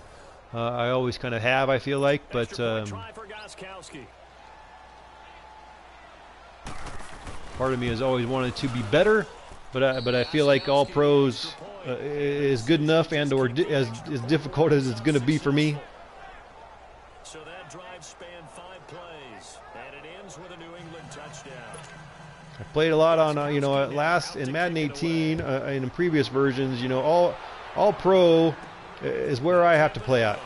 I always kind of have, I feel like, but part of me has always wanted to be better, but I feel like All Pros is good enough and/or as difficult as it's going to be for me.
So that drive spanned 5 plays, and it ends with a New England touchdown.
I played a lot on in Madden 18 and in previous versions. All Pro is where I have to play at.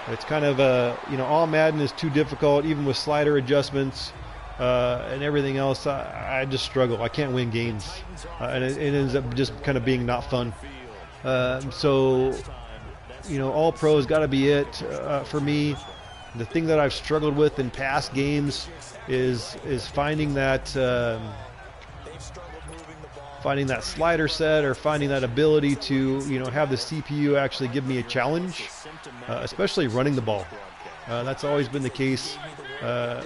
It's kind of all Madden is too difficult, even with slider adjustments and everything else. I just struggle. I can't win games, and it ends up just kind of being not fun. So All Pro has got to be it for me. The thing that I've struggled with in past games is finding that slider set, or finding that ability to have the CPU actually give me a challenge, especially running the ball. That's always been the case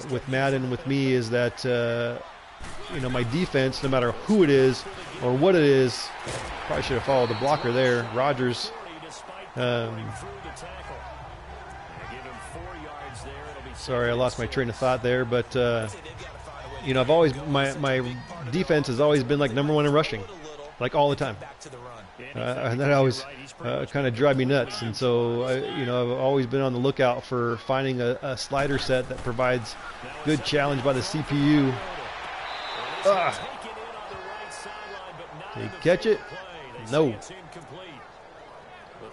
with Madden with me, is that my defense, no matter who it is or what it is, probably should have followed the blocker there, Rodgers. Sorry, I lost my train of thought there, but I've always my defense has always been like #1 in rushing, like all the time, and that always kind of drive me nuts. And so I've always been on the lookout for finding a slider set that provides good challenge by the CPU. They catch it? No.
The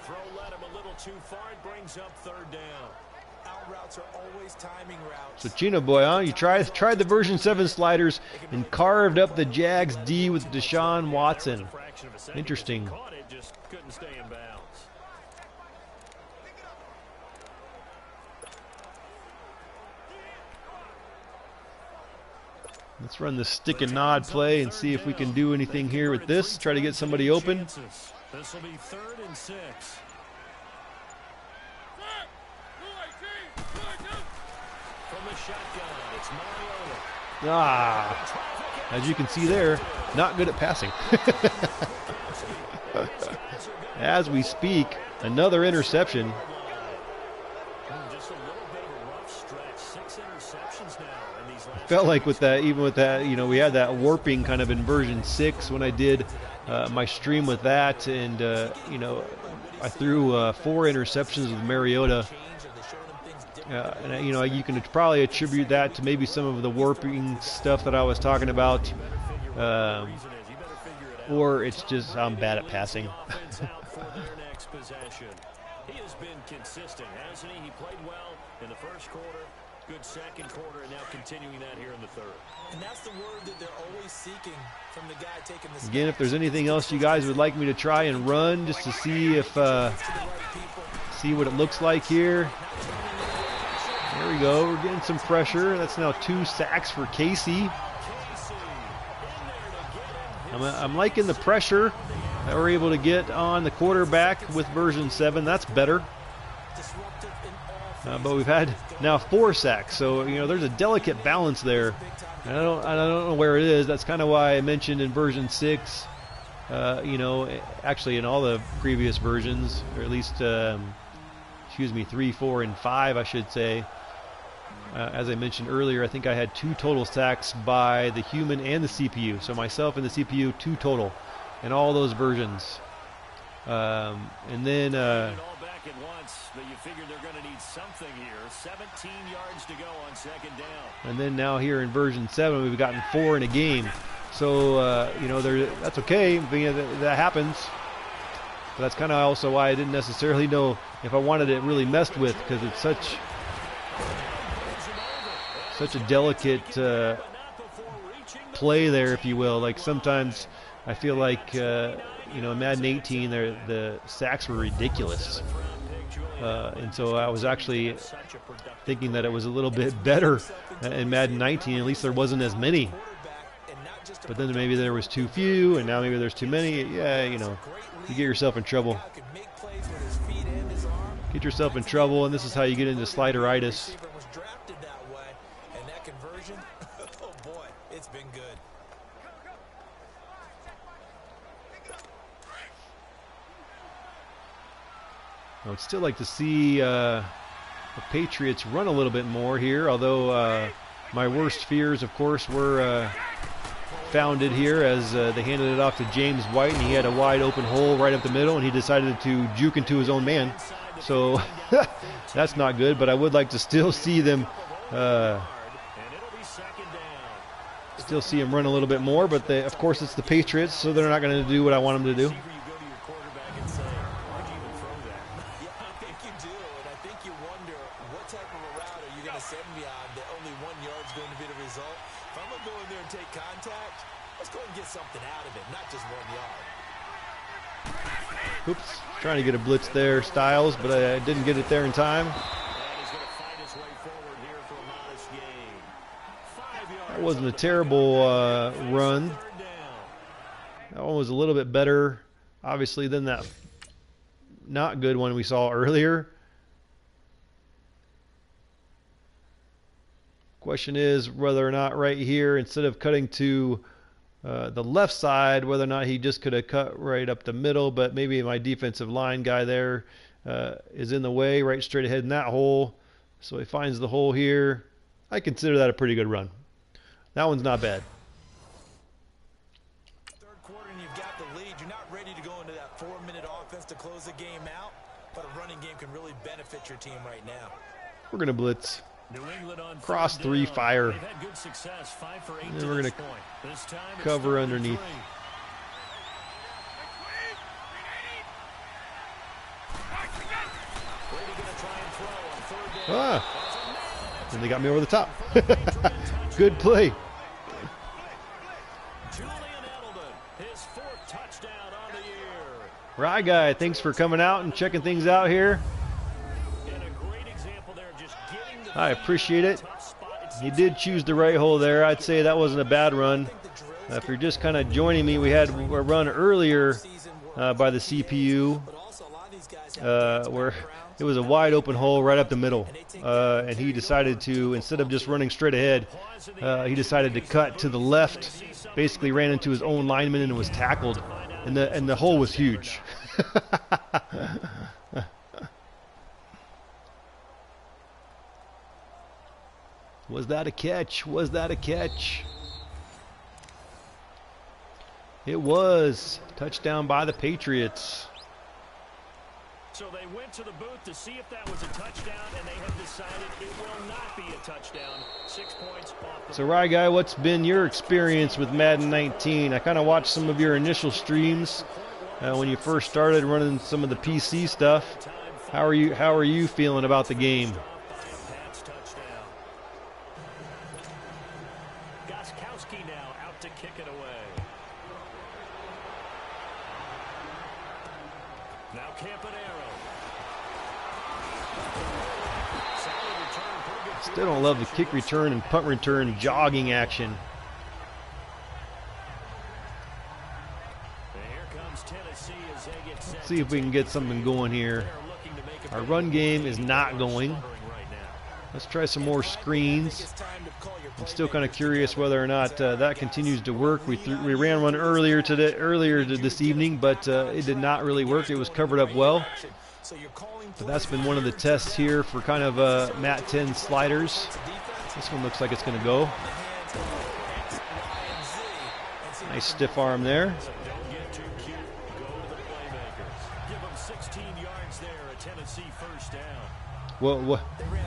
throw led him a little too far. It brings up 3rd down.
Out routes are always timing routes.
So Chino boy, huh? You tried the version 7 sliders and carved up the Jags D with Deshaun Watson. Interesting.
Caught it, just couldn't stay in bounds.
Let's run the stick and nod play and see if we can do anything here with this. Try to get somebody open.
This will be 3rd and 6. From the shotgun, it's Mariota.
As you can see there, not good at passing. As we speak, another interception.
Just a little bit of a rough stretch. 6 interceptions now in these last
Felt like with that, even with that, you know, we had that warping kind of in version 6 when I did my stream with that, and you know, I threw 4 interceptions with Mariota. And you know, you can probably attribute that to maybe some of the warping stuff that I was talking about, or it's just I'm bad at passing.
He has been consistent, hasn't he? He played well in the first quarter, good second quarter, and now continuing that here in the third.
And that's the word that they're always seeking from the guy taking the
Again, if there's anything else you guys would like me to try and run, just to see if see what it looks like here. There we go. We're getting some pressure. That's now 2 sacks for Casey. I'm liking the pressure that we're able to get on the quarterback with version 7. That's better. But we've had now 4 sacks, so you know there's a delicate balance there. And I don't know where it is. That's kind of why I mentioned in version 6. You know, actually in all the previous versions, or at least excuse me, 3, 4, and 5, I should say. As I mentioned earlier, I think I had 2 total sacks by the human and the CPU. So myself and the CPU, 2 total in all those versions. And then
all back at once, but you figure they're going to need something here. 17 yards to go on second down.
And then now here in version 7, we've gotten 4 in a game. So you know, that's okay. That happens. But that's kind of also why I didn't necessarily know if I wanted it really messed with, because it's such a delicate play there, if you will. Like sometimes I feel like you know, in Madden 18 the sacks were ridiculous, and so I was actually thinking that it was a little bit better in Madden 19. At least there wasn't as many. But then maybe there was too few, and now maybe there's too many. Yeah, you know, you get yourself in trouble. Get yourself in trouble, and this is how you get into slideritis. I would still like to see the Patriots run a little bit more here, although my worst fears, of course, were founded here as they handed it off to James White, and he had a wide open hole right up the middle, and he decided to juke into his own man. So that's not good, but I would like to still see them run a little bit more, but of course it's the Patriots, so they're not going to do what I want them to do. Oops, trying to get a blitz there, Styles, but I didn't get it there in time. That wasn't a terrible run. That one was a little bit better, obviously, than that not good one we saw earlier. Question is whether or not right here, instead of cutting to the left side, whether or not he just could have cut right up the middle, but maybe my defensive line guy there is in the way, right straight ahead in that hole. So he finds the hole here. I consider that a pretty good run. That one's not bad.
Third quarter and you've got the lead. You're not ready to go into that 4-minute offense to close the game out, but a running game can really benefit your team right now.
We're going to blitz.
New England on
Cross 3 fire.
They've had good success, 5 for 8
And then we're going to cover underneath. And they got me over the top. Good play. Right, guy, thanks for coming out and checking things out here. I appreciate it. He did choose the right hole there. I'd say that wasn't a bad run. If you're just kind of joining me, we had a run earlier by the CPU where it was a wide open hole right up the middle. And he decided to, instead of just running straight ahead, he decided to cut to the left, basically ran into his own lineman and was tackled. And the hole was huge. Was that a catch? Was that a catch? It was. Touchdown by the Patriots.
So they went to the booth to see if that was a touchdown, and they have decided it will not be a touchdown. 6 points off the
So, Rye Guy, what's been your experience with Madden 19? I kind of watched some of your initial streams when you first started running some of the PC stuff. How are you feeling about the game?
Goskowski now out to kick it away. Now Campanero.
Still don't love the kick return and punt return jogging action. Let's see if we can get something going here. Our run game is not going. Let's try some more screens. I'm still kind of curious whether or not that continues to work. We ran one earlier this evening, but it did not really work. It was covered up well. But that's been one of the tests here for kind of Matt10's sliders. This one looks like it's going to go. Nice stiff arm there. What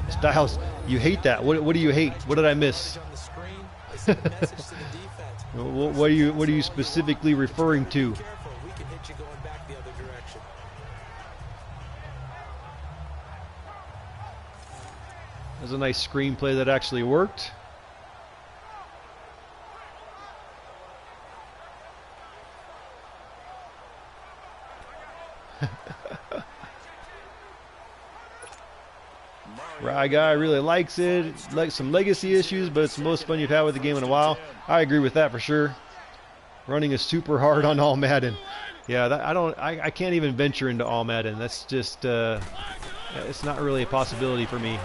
Styles, you hate that. What do you hate? What did I miss? What are you specifically referring to? That was a nice screenplay that actually worked. Rye Guy really likes it. Like some legacy issues, but it's the most fun you've had with the game in a while. I agree with that for sure. Running is super hard on all Madden. Yeah, I can't even venture into all Madden. That's just it's not really a possibility for me.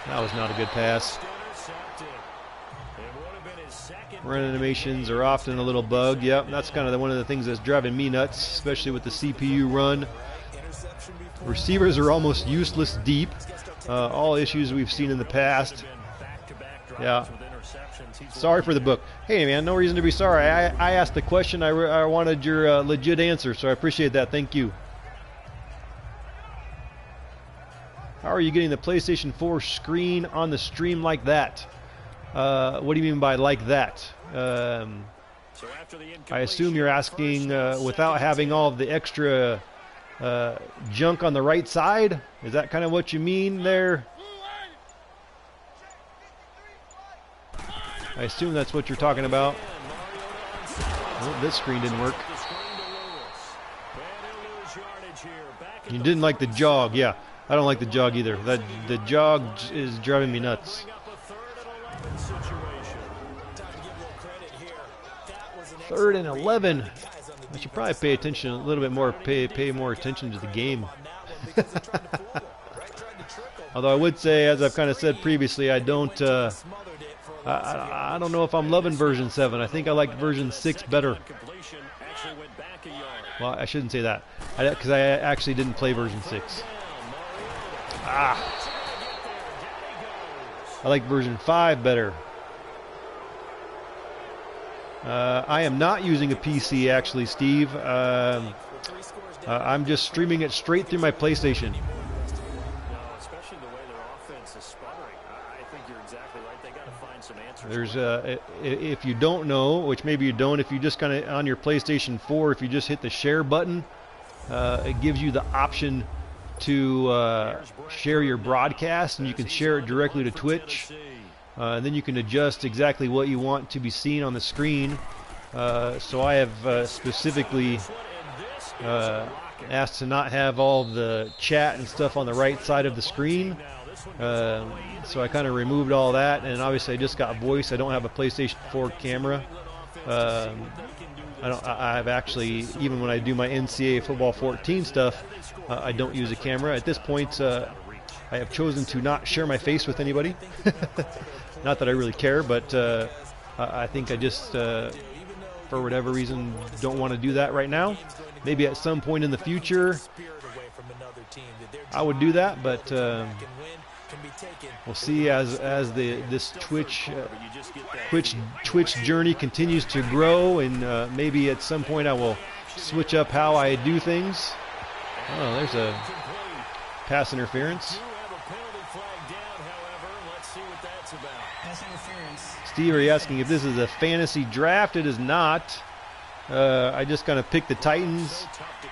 That was not a good pass. Run animations are often a little bugged. Yep, that's kind of one of the things that's driving me nuts, especially with the CPU run. Receivers are almost useless deep. All issues we've seen in the past. Yeah. Sorry for the book. Hey, man, no reason to be sorry. I asked the question. I wanted your legit answer, so I appreciate that. Thank you. How are you getting the PlayStation 4 screen on the stream like that? What do you mean by like that? I assume you're asking without having all of the extra junk on the right side? Is that kind of what you mean there? I assume that's what you're talking about. Oh, this screen didn't work. You didn't like the jog. Yeah, I don't like the jog either. The jog is driving me nuts. Third and 11. I should probably pay attention a little bit more. Pay more attention to the game. Although I would say, as I've kind of said previously, I don't. I don't know if I'm loving version 7. I think I like version 6 better. Well, I shouldn't say that, because I actually didn't play version 6. I like version 5 better. I am not using a PC, actually, Steve. I'm just streaming it straight through my PlayStation.
Especially the way their offense is sputtering. I think you're exactly right. They got to find some answers.
There's if you don't know, which maybe you don't, if you just kind of on your PlayStation 4, if you just hit the share button, it gives you the option to share your broadcast, and you can share it directly to Twitch. And then you can adjust exactly what you want to be seen on the screen. So I have specifically asked to not have all the chat and stuff on the right side of the screen. So I kind of removed all that, and obviously I just got voice. I don't have a PlayStation 4 camera. I've actually, even when I do my NCAA Football 14 stuff, I don't use a camera. At this point, I have chosen to not share my face with anybody. Not that I really care, but I think I just, for whatever reason, don't want to do that right now. Maybe at some point in the future, I would do that, but we'll see as this Twitch journey continues to grow, and maybe at some point I will switch up how I do things. Oh, there's a pass interference. Steve, are you asking if this is a fantasy draft? It is not. I just kind of picked the Titans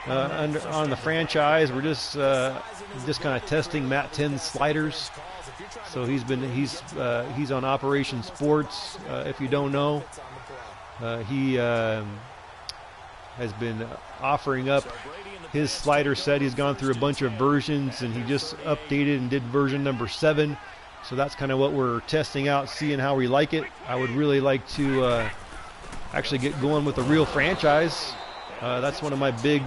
on the franchise. We're just kind of testing Matt10's sliders. So he's on Operation Sports. If you don't know, he has been offering up his slider set. He's gone through a bunch of versions, and he just updated and did version number 7. So that's kind of what we're testing out, seeing how we like it. I would really like to actually get going with a real franchise. That's one of my big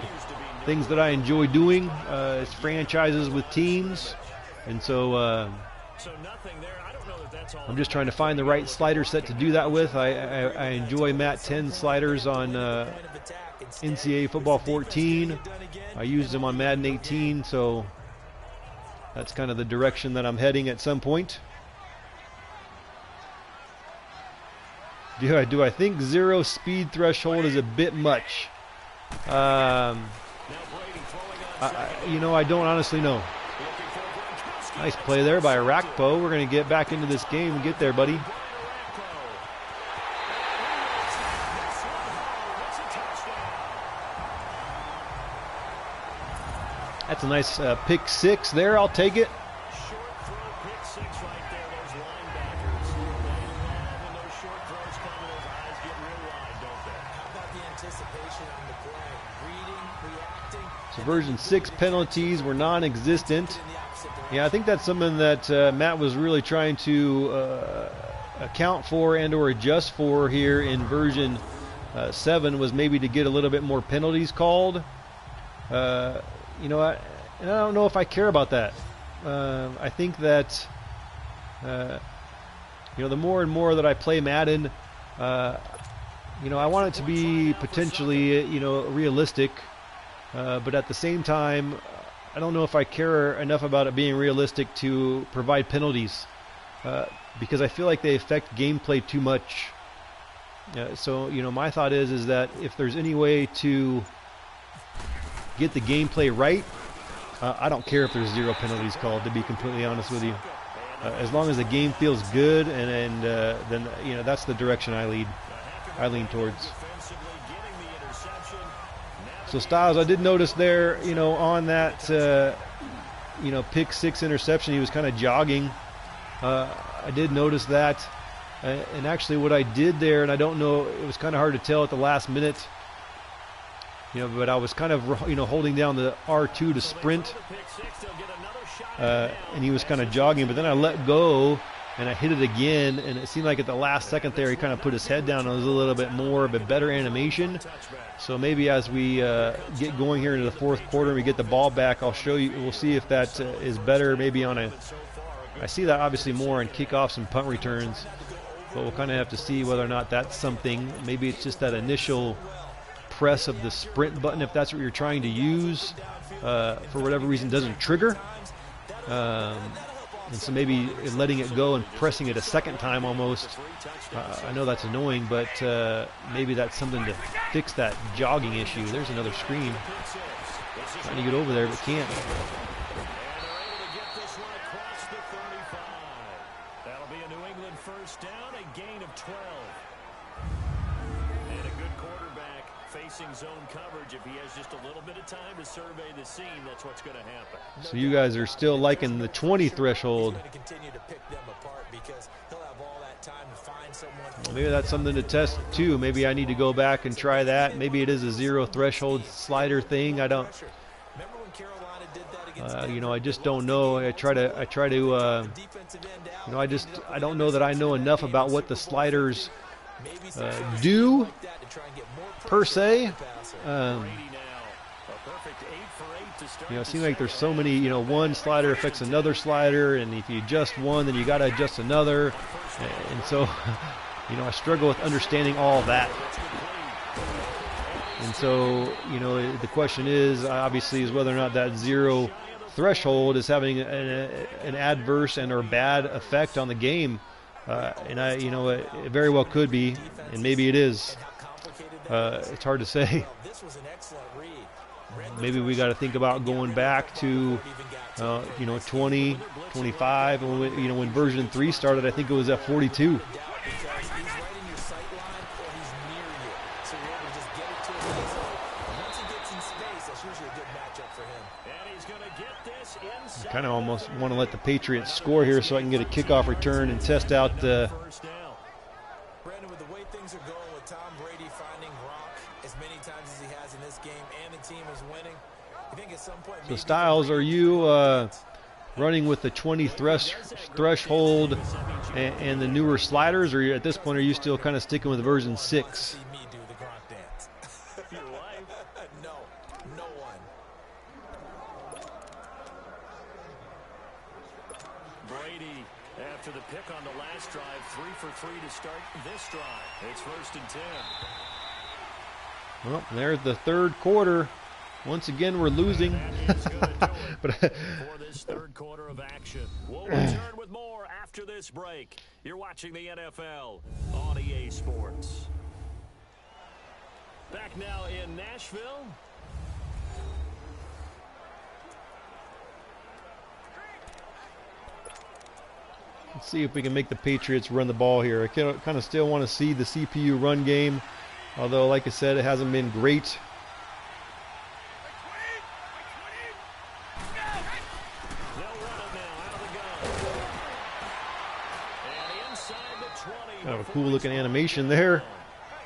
things that I enjoy doing, is franchises with teams. And so I'm just trying to find the right slider set to do that with. I enjoy Matt10's sliders on NCAA Football 14. I used them on Madden 18, so that's kind of the direction that I'm heading at some point. Do I think 0 speed threshold is a bit much? I don't honestly know. Nice play there by Rakpo. We're going to get back into this game and get there, buddy. That's a nice pick 6 there. I'll take it. So version 6 penalties were non-existent. Yeah, I think that's something that Matt was really trying to account for and or adjust for here in version 7, was maybe to get a little bit more penalties called. And I don't know if I care about that. I think that the more and more that I play Madden, I want it to be potentially realistic, but at the same time, I don't know if I care enough about it being realistic to provide penalties, because I feel like they affect gameplay too much. So my thought is that if there's any way to get the gameplay right, I don't care if there's 0 penalties called, to be completely honest with you. As long as the game feels good, and then that's the direction I lean towards. So Styles, I did notice there, on that pick 6 interception, he was kind of jogging. I did notice that, and actually what I did there, and I don't know, it was kind of hard to tell at the last minute. But I was kind of, holding down the R2 to sprint, and he was kind of jogging. But then I let go, and I hit it again, and it seemed like at the last second there, he kind of put his head down. And it was a little bit more of a better animation. So maybe as we get going here into the fourth quarter and we get the ball back, I'll show you. We'll see if that is better. Maybe on I see that obviously more on kickoffs and punt returns, but we'll kind of have to see whether or not that's something. Maybe it's just that initial press of the sprint button, if that's what you're trying to use, for whatever reason doesn't trigger, and so maybe letting it go and pressing it a second time almost, I know that's annoying, but maybe that's something to fix that jogging issue. There's another screen, trying to get over there but can't.
That'll be a New England first down, a gain of 12. And a good quarterback facing zone coverage. If he has just a little bit of time to survey the scene, that's what's going to happen.
So you guys are still liking the 20 threshold. Well, maybe that's something to test too. Maybe I need to go back and try that. Maybe it is a 0 threshold slider thing. I don't. I just don't know. I don't know that I know enough about what the sliders do per se. It seems like there's so many, one slider affects another slider, and if you adjust one, then you got to adjust another. And so, I struggle with understanding all that. And so, the question is, obviously, is whether or not that 0 threshold is having an adverse and or bad effect on the game. And it very well could be, and maybe it is. It's hard to say. Maybe we got to think about going back to 20, 25. When version 3 started, I think it was at 42. I kind of almost want to let the Patriots score here so I can get a kickoff return and test out the.
Brandon, with the way things are going with Tom Brady finding Gronk as many times as he has in this game, and the team is winning, I think at some point.
So Styles, are you running with the 20 threshold and the newer sliders, or at this point are you still kind of sticking with version 6?
Brady, after the pick on the last drive, 3 for 3 to start this drive. It's 1st and 10.
Well, there's the third quarter. Once again, we're losing.
But for this third quarter of action, we'll return with more after this break. You're watching the NFL on EA Sports. Back now in Nashville.
Let's see if we can make the Patriots run the ball here. I kind of still want to see the CPU run game, although, like I said, it hasn't been great. Kind of a cool looking animation there.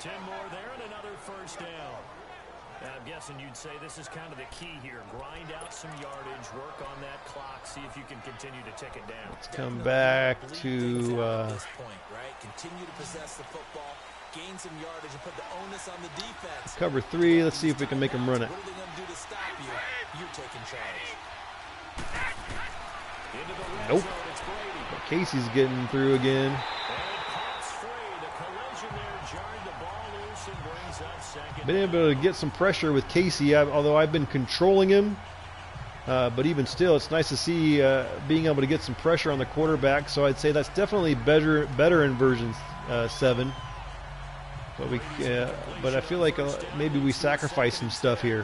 10 more there and another first down. I'm guessing you'd say this is kind of the key here. Grind out some yardage, work on that clock, see if you can continue to tick it down.
Let's come back to
this point, right? Continue to possess the football, gain some yardage, and put the onus on the defense.
cover 3. Let's see if we can make them run it.
What are they going to do to stop you? You're taking charge.
Into the red
Nope.
zone, it's Brady.
But Casey's getting through again.
And pass free. The collision there jarred the ball loose and brings up second.
Been able to get some pressure with Casey, although I've been controlling him. But even still, it's nice to see being able to get some pressure on the quarterback. So I'd say that's definitely better in version 7. But I feel like maybe we sacrifice some stuff here.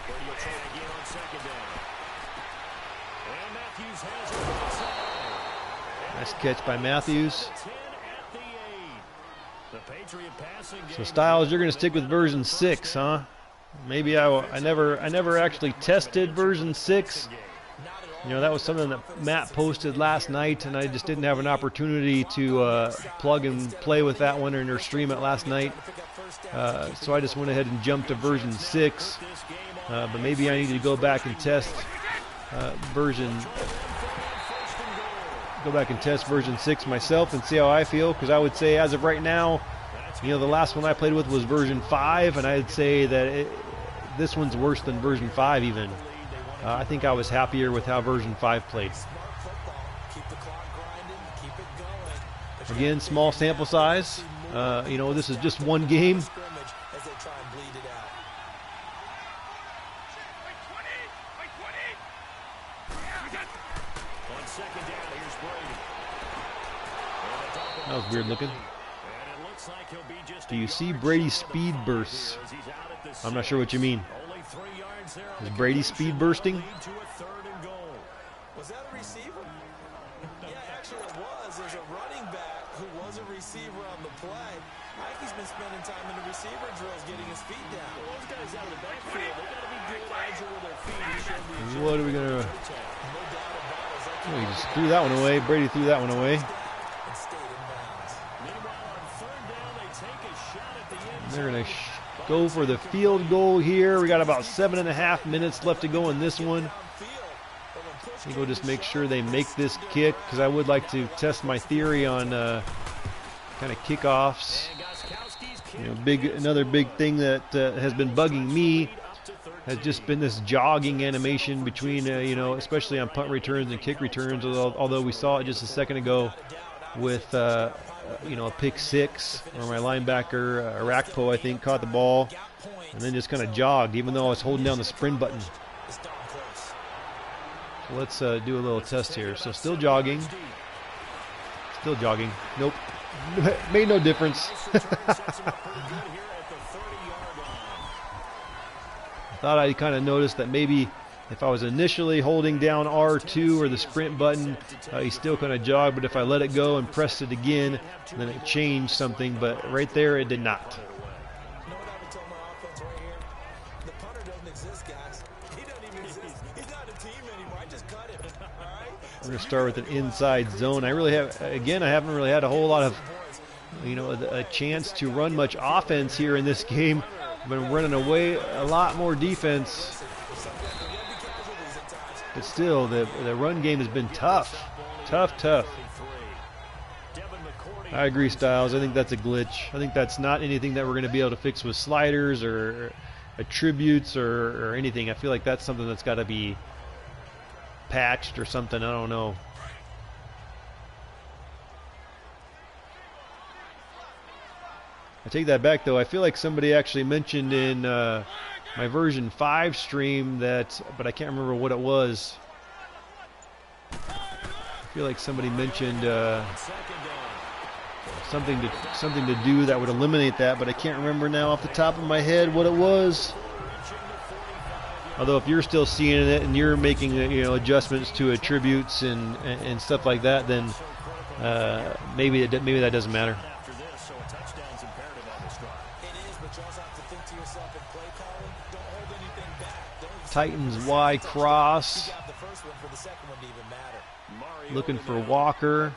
Brady will try again on second down. And Matthews has it outside.
Nice catch by Matthews.
10 at the 8. The Patriot passing game.
So Styles, you're going to stick with version 6, huh? Maybe I never actually tested version 6. That was something that Matt posted last night, and I just didn't have an opportunity to plug and play with that one or stream it last night. So I just went ahead and jumped to version 6. But maybe I need to go back and test version 6 myself and see how I feel, because I would say as of right now, the last one I played with was version 5, and I'd say that this one's worse than version 5 even. I think I was happier with how version 5 played. Again, small sample size. This is just one game. That was weird looking. Do you see Brady's speed bursts? I'm not sure what you mean. Is Brady speed bursting?
Was that a receiver? Yeah, actually it was. There's a running back who was a receiver on the play. I think he's been spending time in the receiver drills getting his feet down. Those guys out of the backfield, they got to be good agile with their feet.
What are we going to... Oh, he just threw that one away. Brady threw that one away. They're going to go for the field goal here. We got about 7.5 minutes left to go in this one. I think we'll just make sure they make this kick, because I would like to test my theory on kind of kickoffs. Another big thing that has been bugging me has just been this jogging animation between, especially on punt returns and kick returns, although we saw it just a second ago. with you know, a pick six, where my linebacker Arakpo, I think, caught the ball and then just kind of jogged, even though I was holding down the sprint button. So let's do a little test here. So still jogging. Still jogging. Nope. Made no difference. I thought I kind of noticed that maybe if I was initially holding down R2 or the sprint button, he still kind of jogged, but if I let it go and pressed it again, then it changed something, but right there it did not. We're going to start with an inside zone. I haven't really had a whole lot of, you know, a chance to run much offense here in this game. I've been running away a lot more defense. But still, the run game has been tough. Tough. I agree, Styles. I think that's a glitch. I think that's not anything that we're going to be able to fix with sliders or attributes or anything. I feel like that's something that's got to be patched or something. I don't know. I take that back, though. I feel like somebody actually mentioned in my version 5 stream that, but I can't remember what it was. I feel like somebody mentioned something to do that would eliminate that, but I can't remember now off the top of my head what it was. Although if you're still seeing it and you're making, you know, adjustments to attributes and stuff like that, then maybe that doesn't matter. Titans Y cross. Looking for Walker.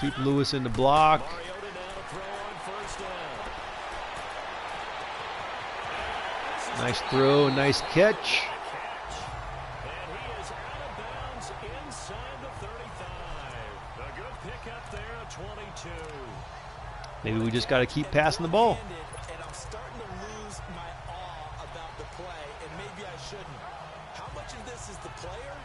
Keep Lewis in the block. Nice throw, nice catch. Maybe we just got to keep passing the ball.
And I'm starting to lose my awe about the play, and maybe I shouldn't. How much of this is the player?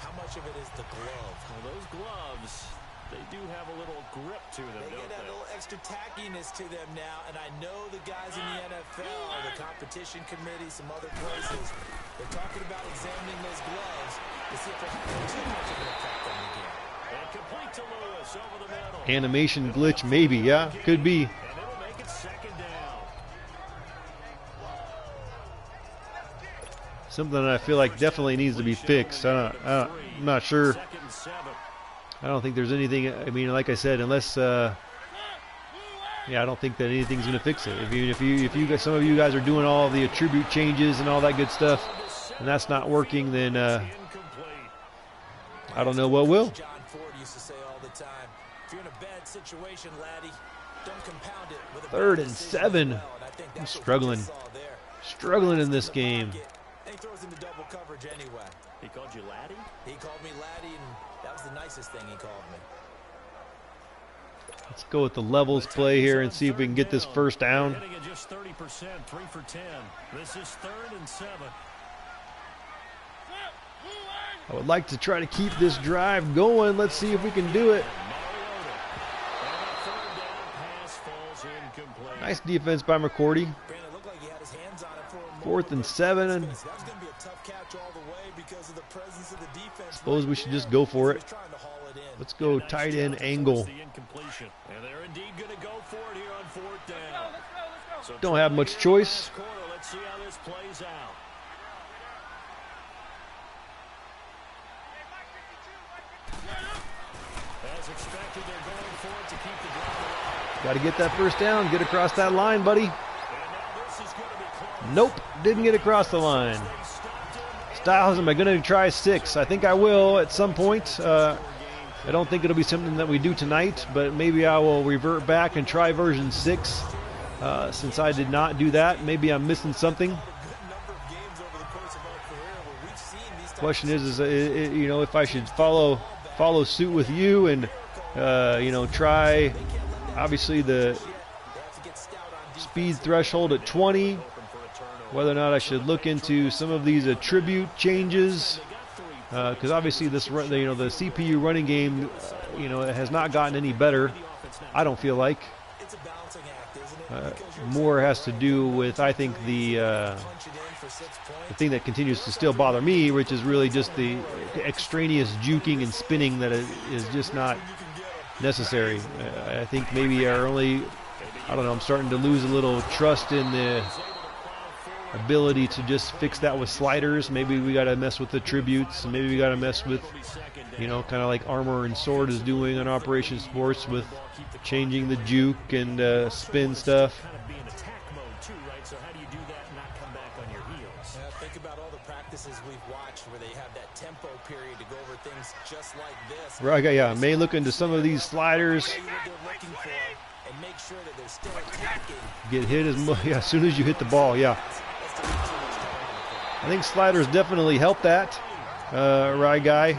How much of it is the glove?
Well, those gloves, they do have a little grip to them,
They get that little extra tackiness to them now, and I know the guys in the NFL, the competition committee, some other places, they're talking about examining those gloves to see if they're having too much of an effect on the game.
And complete to Lewis over the middle.
Animation glitch, maybe, yeah, could be.
And it'll make it second down.
Something that I feel like definitely needs to be fixed. I'm not sure. I don't think there's anything. I mean, like I said, unless, I don't think that anything's going to fix it. If you guys, some of you guys are doing all the attribute changes and all that good stuff, and that's not working, then I don't know what will.
John Ford used to say all the time, if you're in a bad situation, laddie, don't compound it with a
3rd
bad
and
decision
7.
as well. And I think
I'm
that's what we
struggling.
just saw there.
Struggling in this game.
And he throws into double coverage anyway.
He called you laddie?
He called me laddie, and that was the nicest thing he called me.
Let's go with the levels play here and see if we can get this first down.
Hitting at just 30%, 3 for 10. This is 3rd and 7.
I would like to try to keep this drive going. Let's see if we can do it. Nice defense by McCourty. 4th and 7. Suppose we should just go for it. Let's go tight end angle. Don't have much choice.
Let's see how this plays out. As expected, they're going for it to keep the drive alive.
Got to get that first down. Get across that line, buddy.
And now this is going to be close.
Nope, didn't get across the line. Styles, am I going to try 6? I think I will at some point. I don't think it'll be something that we do tonight, but maybe I will revert back and try version 6. Since I did not do that, maybe I'm missing something. Question is you know, if I should follow suit with you and you know, try obviously the speed threshold at 20. Whether or not I should look into some of these attribute changes because obviously the CPU running game, it has not gotten any better. I don't feel like.
It's a balancing act, isn't it?
More has to do with, I think, the thing that continues to still bother me, which is really just the extraneous juking and spinning that is just not necessary. I think maybe I'm starting to lose a little trust in the ability to just fix that with sliders. Maybe we got to mess with the tributes. Maybe we got to mess with, kind of like Armor and Sword is doing on Operation Sports with changing the juke and spin stuff.
Think about all the practices we've watched where they have that tempo period to go over things just like this.
Right, yeah. May look into some of these sliders.
And make sure that they're still attacking.
Get hit as soon as you hit the ball. Yeah. I think sliders definitely help that. Right, guy.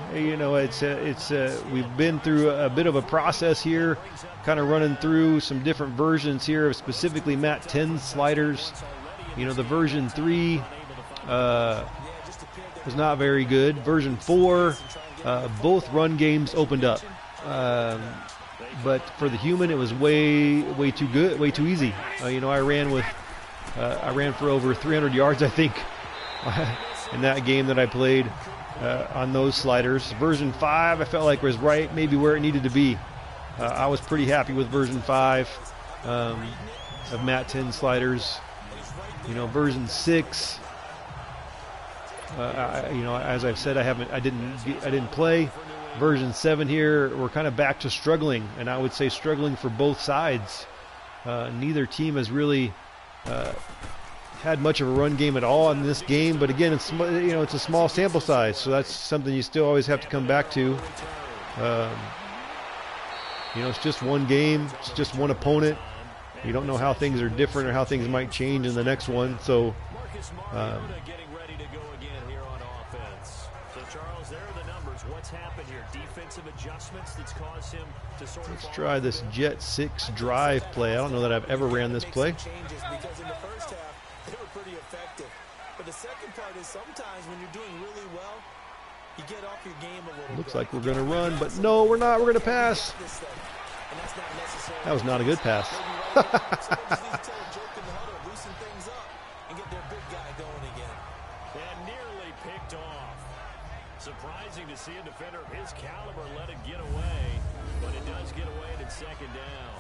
We've been through a bit of a process here, kind of running through some different versions here of specifically Matt10's sliders. The version 3 was not very good. Version 4, both run games opened up. But for the human, it was way too good, way too easy. I ran for over 300 yards, I think, in that game that I played on those sliders. Version 5, I felt like was maybe where it needed to be. I was pretty happy with version 5 of Matt10's sliders. Version 6. As I've said, I didn't play. Version 7 here, we're kind of back to struggling, and I would say struggling for both sides. Neither team has really had much of a run game at all in this game, but again, it's a small sample size, so that's something you still always have to come back to. It's just one game, it's just one opponent. You don't know how things are different or how things might change in the next one, so. Let's try this Jet 6 drive play. I don't know that I've ever ran this play.
Because in the first half, they were pretty effective. But the second part is sometimes when you're doing really well, you get off your game a little
Looks like we're going to run, but no, we're not. We're going to pass. That was not a good pass.
Surprising to see a defender of his caliber let it get away, but it does get away and it's second down.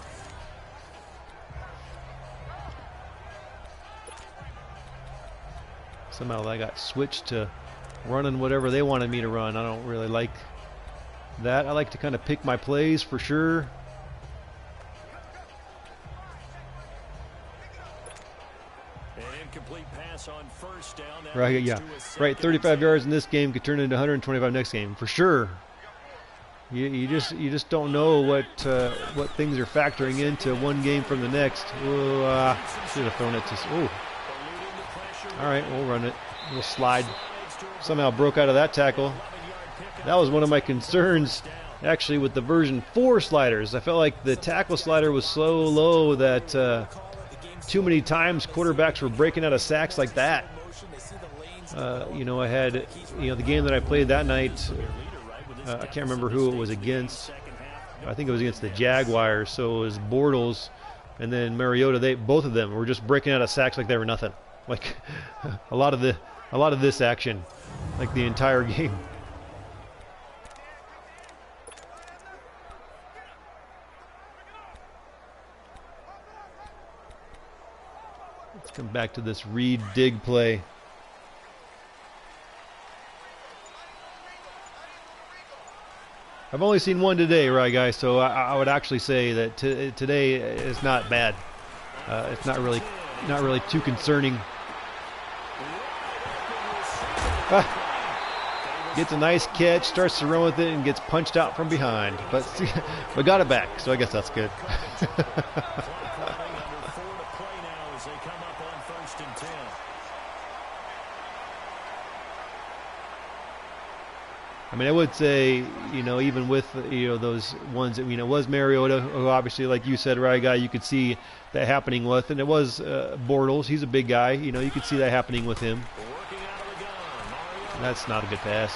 Somehow I got switched to running whatever they wanted me to run. I don't really like that. I like to kind of pick my plays for sure.
An incomplete pass on first down.
Right, yeah. Right, 35 yards in this game could turn into 125 next game for sure. You just don't know what things are factoring into one game from the next. Should have thrown it to. Oh. All right, we'll run it. We'll slide. Somehow broke out of that tackle. That was one of my concerns, actually, with the version 4 sliders. I felt like the tackle slider was so low that too many times quarterbacks were breaking out of sacks like that. I had, the game that I played that night, I can't remember who it was against. I think it was against the Jaguars. So it was Bortles and then Mariota. Both of them were just breaking out of sacks like they were nothing. Like a lot of this action, like the entire game. Let's come back to this read dig play. I've only seen one today, right, guys? So I would actually say that today is not bad. It's not really too concerning. Gets a nice catch, starts to run with it, and gets punched out from behind. But got it back, so I guess that's good. I mean, I would say, even with, those ones that, was Mariota, who obviously, like you said, right, guy, you could see that happening with, and it was Bortles. He's a big guy. You could see that happening with him. That's not a good pass.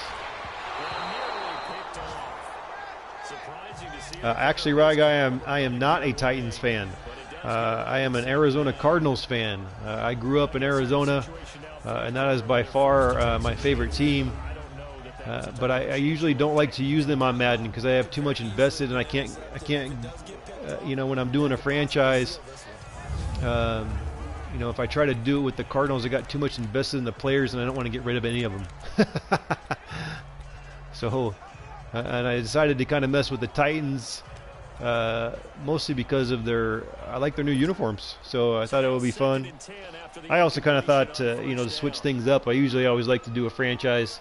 Actually, Rag, I am not a Titans fan. I am an Arizona Cardinals fan. I grew up in Arizona, and that is by far my favorite team. But I usually don't like to use them on Madden because I have too much invested, and I can't, you know, when I'm doing a franchise, you know, if I try to do it with the Cardinals, I got too much invested in the players, and I don't want to get rid of any of them. So, and I decided to kind of mess with the Titans, mostly because of I like their new uniforms. So I thought it would be fun. I also kind of thought, you know, to switch things up. I usually always like to do a franchise,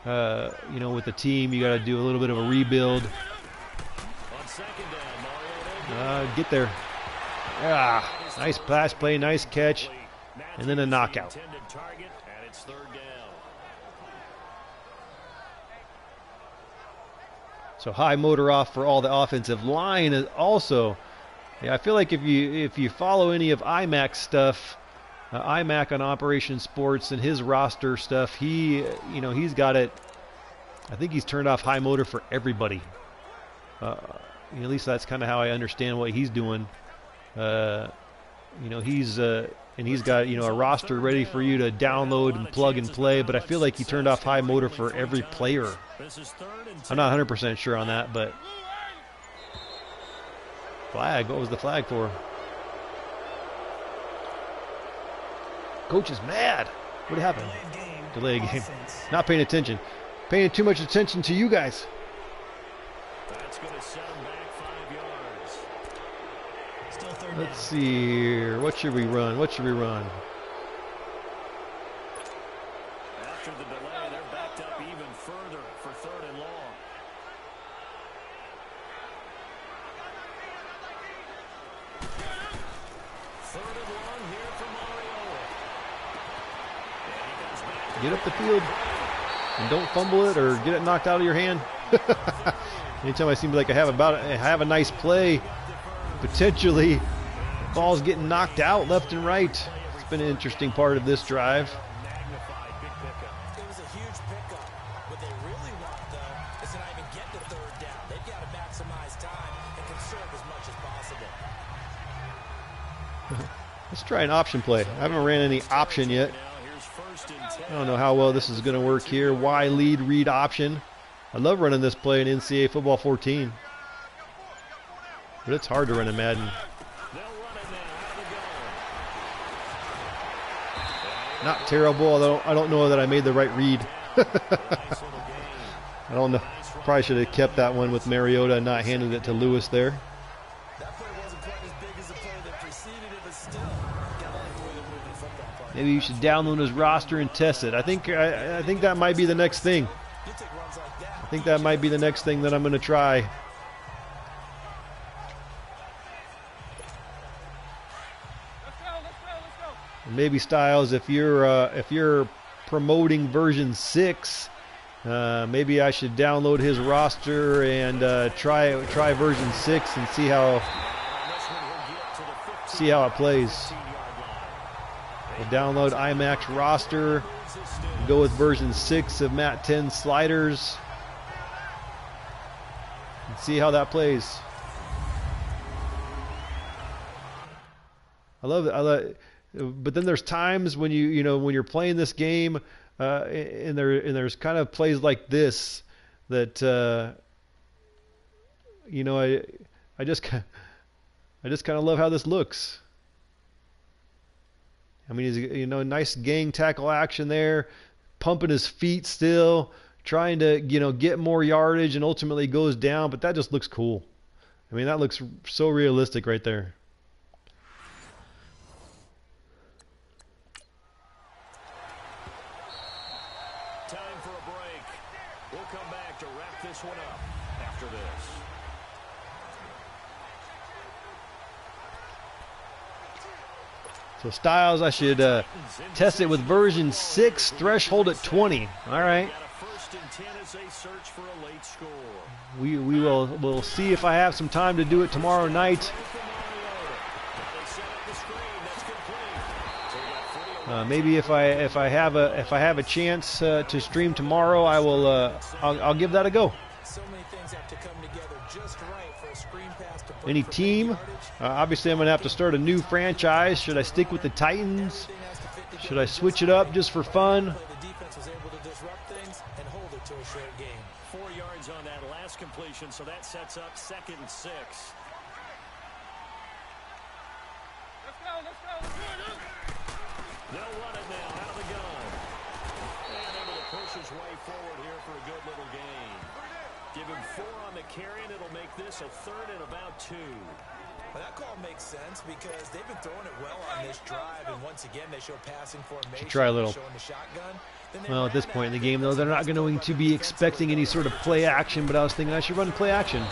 you know, with the team. You got to do a little bit of a rebuild. Get there. Nice pass play, nice catch, and then a knockout. So high motor off for all the offensive line is also. Yeah, I feel like if you follow any of IMAC's stuff, IMAC on Operation Sports and his roster stuff, you know, he's got it. I think he's turned off high motor for everybody. At least that's kind of how I understand what he's doing. You know, he's got, you know, a roster ready for you to download and plug and play, but I feel like he turned off high motor for every player. I'm not 100% sure on that, but flag, what was the flag for? Coach is mad. What happened? Delay game. Not paying attention. Paying too much attention to you guys.
That's going to set him back 5 yards.
Still third
Let's see here. What should we run? What should we run?
After the delay, they're backed up even further for 3rd and long. Third and long here for Mariota.
Get up the field and don't fumble it or get it knocked out of your hand. Anytime I seem like I have a nice play, potentially the ball's getting knocked out left and right. It's been an interesting part of this drive.
It was a huge pickup. What they really want, though, is to not even get to 3rd down. They've got to maximize time and conserve as much as possible.
Let's try an option play. I haven't ran any option yet. I don't know how well this is going to work here. Y lead read option. I love running this play in NCAA Football 14. But it's hard to run in Madden. Not terrible, although I don't know that I made the right read. I don't know. Probably should have kept that one with Mariota and not handed it to Lewis there.
That play wasn't quite as big as the play that preceded it, but still, gotta like the way they're moving the football play.
Maybe you should download his roster and test it. I think that might be the next thing.
You take runs like that.
I think that might be the next thing that I'm going to try. Maybe Styles, if you're promoting version 6, maybe I should download his roster and try version 6 and see how it plays. We'll download IMAX roster, go with version 6 of Matt10's sliders, and see how that plays. I love it. But then there's times when when you're playing this game, and there's kind of plays like this that I just kind of love how this looks. I mean, nice gang tackle action there, pumping his feet still, trying to get more yardage, and ultimately goes down. But that just looks cool. I mean, that looks so realistic right there.
Time for a break. We'll come back to wrap this one up after this.
So Styles, I should test it with version 6, threshold at 20. All right. We'll see if I have some time to do it tomorrow night. Maybe if I have a chance to stream tomorrow, I'll give that a go.
So many things have to come together just right for a
Any team? Obviously, I'm going to have to start a new franchise. Should I stick with the Titans? Should I switch it up just for fun?
The defense was able to disrupt things and hold it to a short game.
4 yards on that last completion, so that sets up 2nd and 6. They'll run it now out of the gun. And able to push his way forward here for a good little gain. Give him 4 on the carry, and it'll make this a 3rd and about 2.
Well, that call makes sense because they've been throwing it well on this drive, and once again they show passing formation.
Should try a little.
Showing the shotgun.
Well, at this point in the game, though, they're not going to be expecting any sort of play action, but I was thinking I should run play action.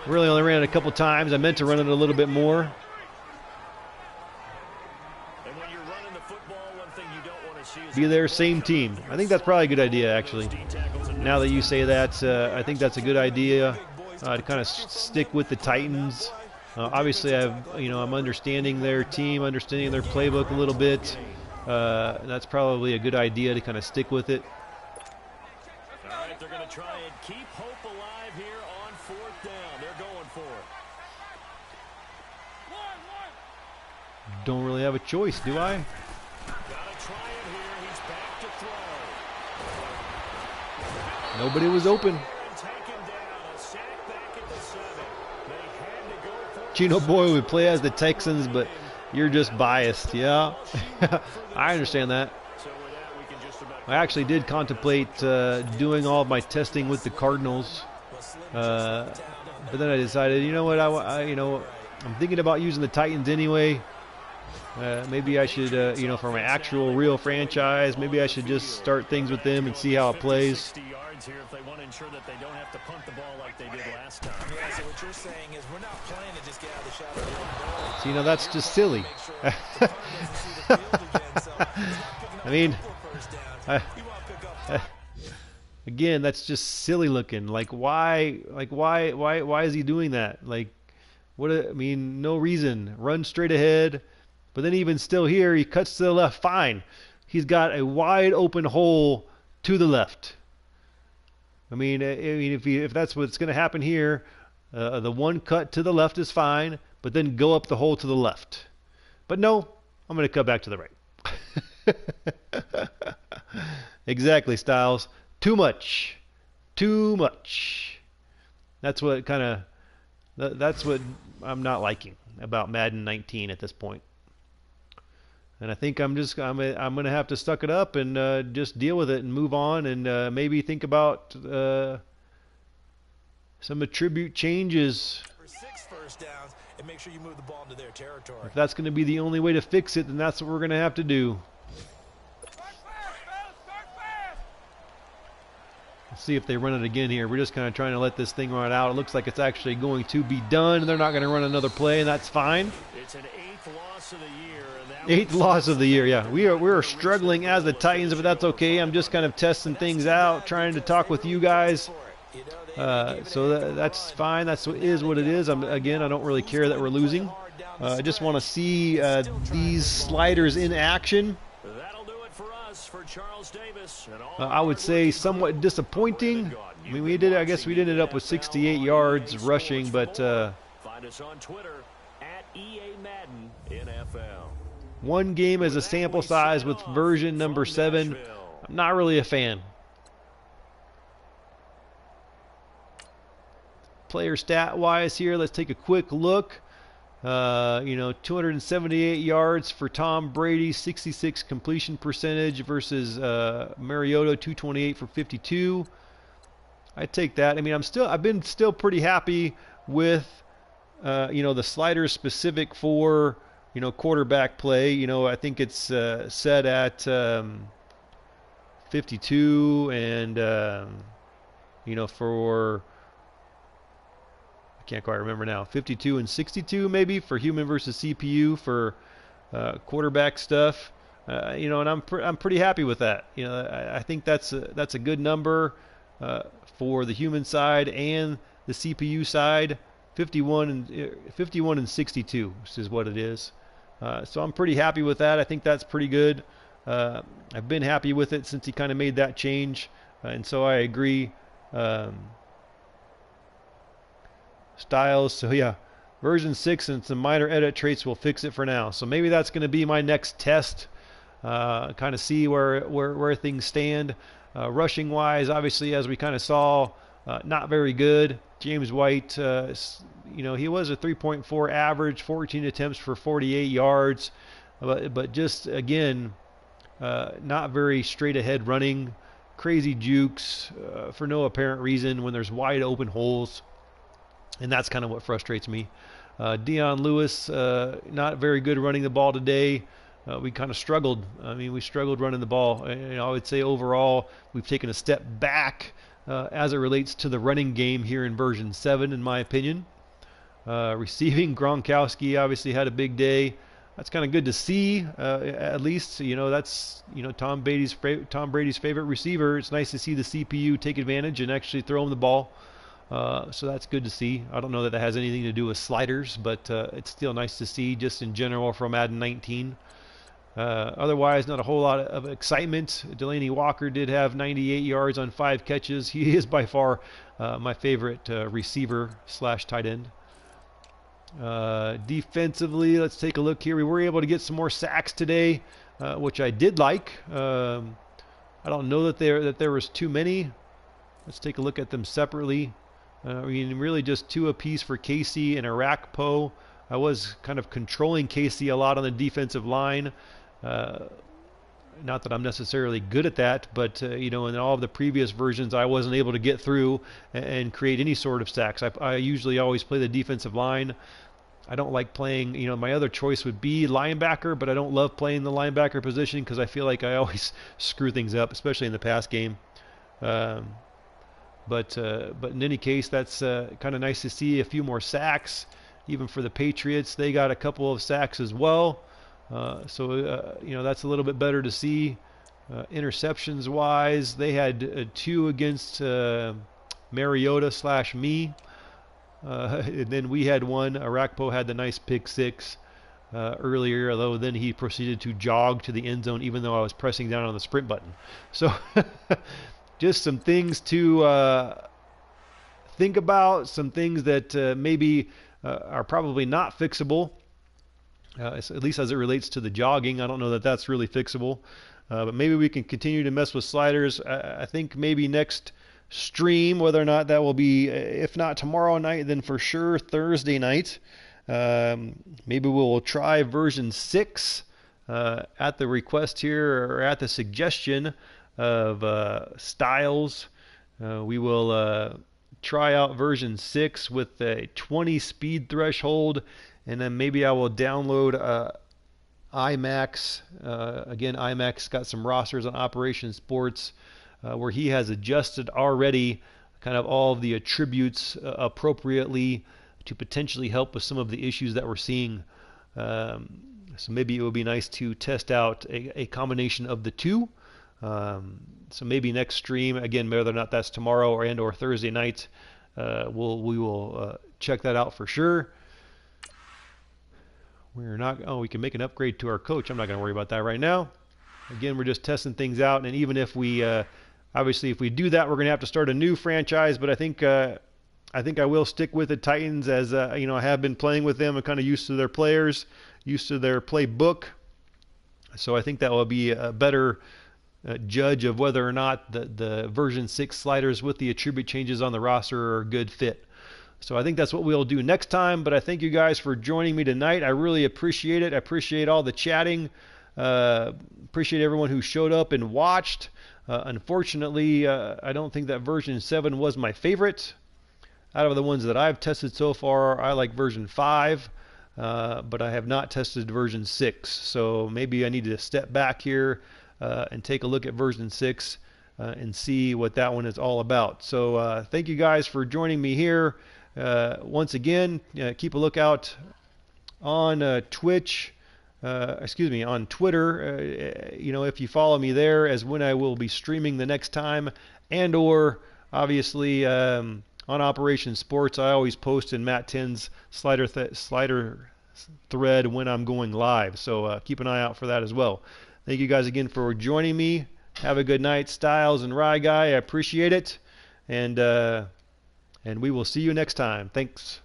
Really only ran it a couple times. I meant to run it a little bit more.
And when you're running the football, one thing you don't want to see is
Be there, same team. I think that's probably a good idea, actually. Now that you say that, I think that's a good idea to kind of stick with the Titans. Obviously, I'm understanding their team, understanding their playbook a little bit. That's probably a good idea to kind of stick with it.
All right, they're going to try and keep hope alive here on 4th down. They're going for it.
Don't really have a choice, do I?
Got to try it here. He's back to throw.
Nobody was open.
And taken down. A sack back at the 7. They had to go for it.
Gino Boy would play as the Texans, but you're just biased. Yeah, I understand that.
So with that, we can just about
I actually did contemplate doing all of my testing with the Cardinals, but then I decided, you know what, I'm thinking about using the Titans anyway. Maybe I should, for my actual real franchise, maybe I should just start things with them and see how it plays.
60 yards here if they want to ensure that they don't have to punt the ball like they did last time.
Yeah, so what you're saying is we're not playing to just get out of the shadow of the goal.
So, that's just silly.
Make sure the target doesn't see the field again, so he's not picking up
I mean,
a couple first downs. You want to pick up
again, that's just silly looking. Why is he doing that? No reason. Run straight ahead. But then even still here, he cuts to the left. Fine. He's got a wide open hole to the left. If that's what's going to happen here, the one cut to the left is fine, but then go up the hole to the left. But no, I'm going to cut back to the right. Exactly, Styles. Too much. Too much. That's what I'm not liking about Madden 19 at this point. And I think I'm going to have to suck it up and just deal with it and move on and maybe think about some attribute changes.
for 6 first downs and make sure you move the ball into their territory.
If that's going to be the only way to fix it, then that's what we're going to have to do. Let's see if they run it again here. We're just kind of trying to let this thing run out. It looks like it's actually going to be done. They're not going to run another play, and that's fine.
It's an 8th loss of the year. And that
8th loss of the year, yeah. We're struggling as the Titans, but that's okay. I'm just kind of testing things out, trying to talk with you guys. So that's fine. That's what it is. Again, I don't really care that we're losing. I just want to see these sliders in action.
That'll do it for us, for Charles Davis. And all
I would say somewhat disappointing. I guess we ended up with 68 yards rushing, but
find us on Twitter at EA Madden NFL.
one game as a sample size with version number 7. I'm not really a fan. Player stat wise here, let's take a quick look. 278 yards for Tom Brady, 66 completion percentage versus Mariota, 228 for 52. I take that. I've been still pretty happy with the sliders specific for quarterback play. I think it's set at 52 and for I can't quite remember now. 52 and 62 maybe for human versus CPU for quarterback stuff. And I'm pretty happy with that. I think that's a good number for the human side and the CPU side. 51 and 62 is what it is. So I'm pretty happy with that. I think that's pretty good. I've been happy with it since he kind of made that change, and so I agree. Styles. So yeah, version 6 and some minor edit traits will fix it for now. So maybe that's going to be my next test. Kind of see where things stand. Rushing wise, obviously, as we kind of saw, not very good. James White, he was a 3.4 average, 14 attempts for 48 yards, but just again, not very straight ahead running, crazy jukes for no apparent reason when there's wide open holes, and that's kind of what frustrates me. Dion Lewis, not very good running the ball today. We kind of struggled. I mean, we struggled running the ball. I would say overall we've taken a step back as it relates to the running game here in version 7, in my opinion. Receiving, Gronkowski obviously had a big day. That's kind of good to see. At least, that's Tom Brady's favorite receiver. It's nice to see the CPU take advantage and actually throw him the ball. So that's good to see. I don't know that has anything to do with sliders, but it's still nice to see just in general from Madden 19. Otherwise, not a whole lot of excitement. Delaney Walker did have 98 yards on 5 catches. He is by far my favorite receiver / tight end. Defensively, let's take a look here. We were able to get some more sacks today, which I did like. I don't know that there was too many. Let's take a look at them separately. Really just 2 apiece for Casey and Arakpo. I was kind of controlling Casey a lot on the defensive line. Not that I'm necessarily good at that, but in all of the previous versions, I wasn't able to get through and create any sort of sacks. I usually always play the defensive line. I don't like playing, my other choice would be linebacker, but I don't love playing the linebacker position because I feel like I always screw things up, especially in the pass game. But in any case, that's kind of nice to see a few more sacks. Even for the Patriots, they got a couple of sacks as well. So that's a little bit better to see. Interceptions wise, they had 2 against Mariota / me. And then we had 1. Arakpo had the nice pick 6 earlier, although then he proceeded to jog to the end zone even though I was pressing down on the sprint button. So just some things to think about, some things that maybe are probably not fixable. At least as it relates to the jogging. I don't know that that's really fixable. But maybe we can continue to mess with sliders. I think maybe next stream, whether or not that will be, if not tomorrow night, then for sure Thursday night. Maybe we'll try version 6 at the request here, or at the suggestion of Styles. We will try out version 6 with a 20 speed threshold. And then maybe I will download IMAX. Again, IMAX got some rosters on Operation Sports where he has adjusted already kind of all of the attributes appropriately to potentially help with some of the issues that we're seeing. So maybe it would be nice to test out a combination of the two. So maybe next stream, again, whether or not that's tomorrow or Thursday night, we will check that out for sure. We can make an upgrade to our coach. I'm not going to worry about that right now. Again, we're just testing things out, and even if we, obviously, if we do that, we're going to have to start a new franchise. But I think I will stick with the Titans, as I have been playing with them and kind of used to their players, used to their playbook. So I think that will be a better judge of whether or not the version 6 sliders with the attribute changes on the roster are a good fit. So I think that's what we'll do next time. But I thank you guys for joining me tonight. I really appreciate it. I appreciate all the chatting. Appreciate everyone who showed up and watched. Unfortunately, I don't think that version 7 was my favorite. Out of the ones that I've tested so far, I like version 5. But I have not tested version 6. So maybe I need to step back here and take a look at version 6 and see what that one is all about. So thank you guys for joining me here. Once again, keep a lookout on Twitch, on Twitter. If you follow me there, as when I will be streaming the next time, and or obviously on Operation Sports, I always post in Matt10's slider thread when I'm going live. So keep an eye out for that as well. Thank you guys again for joining me. Have a good night, Styles and Rye Guy. I appreciate it. And we will see you next time. Thanks.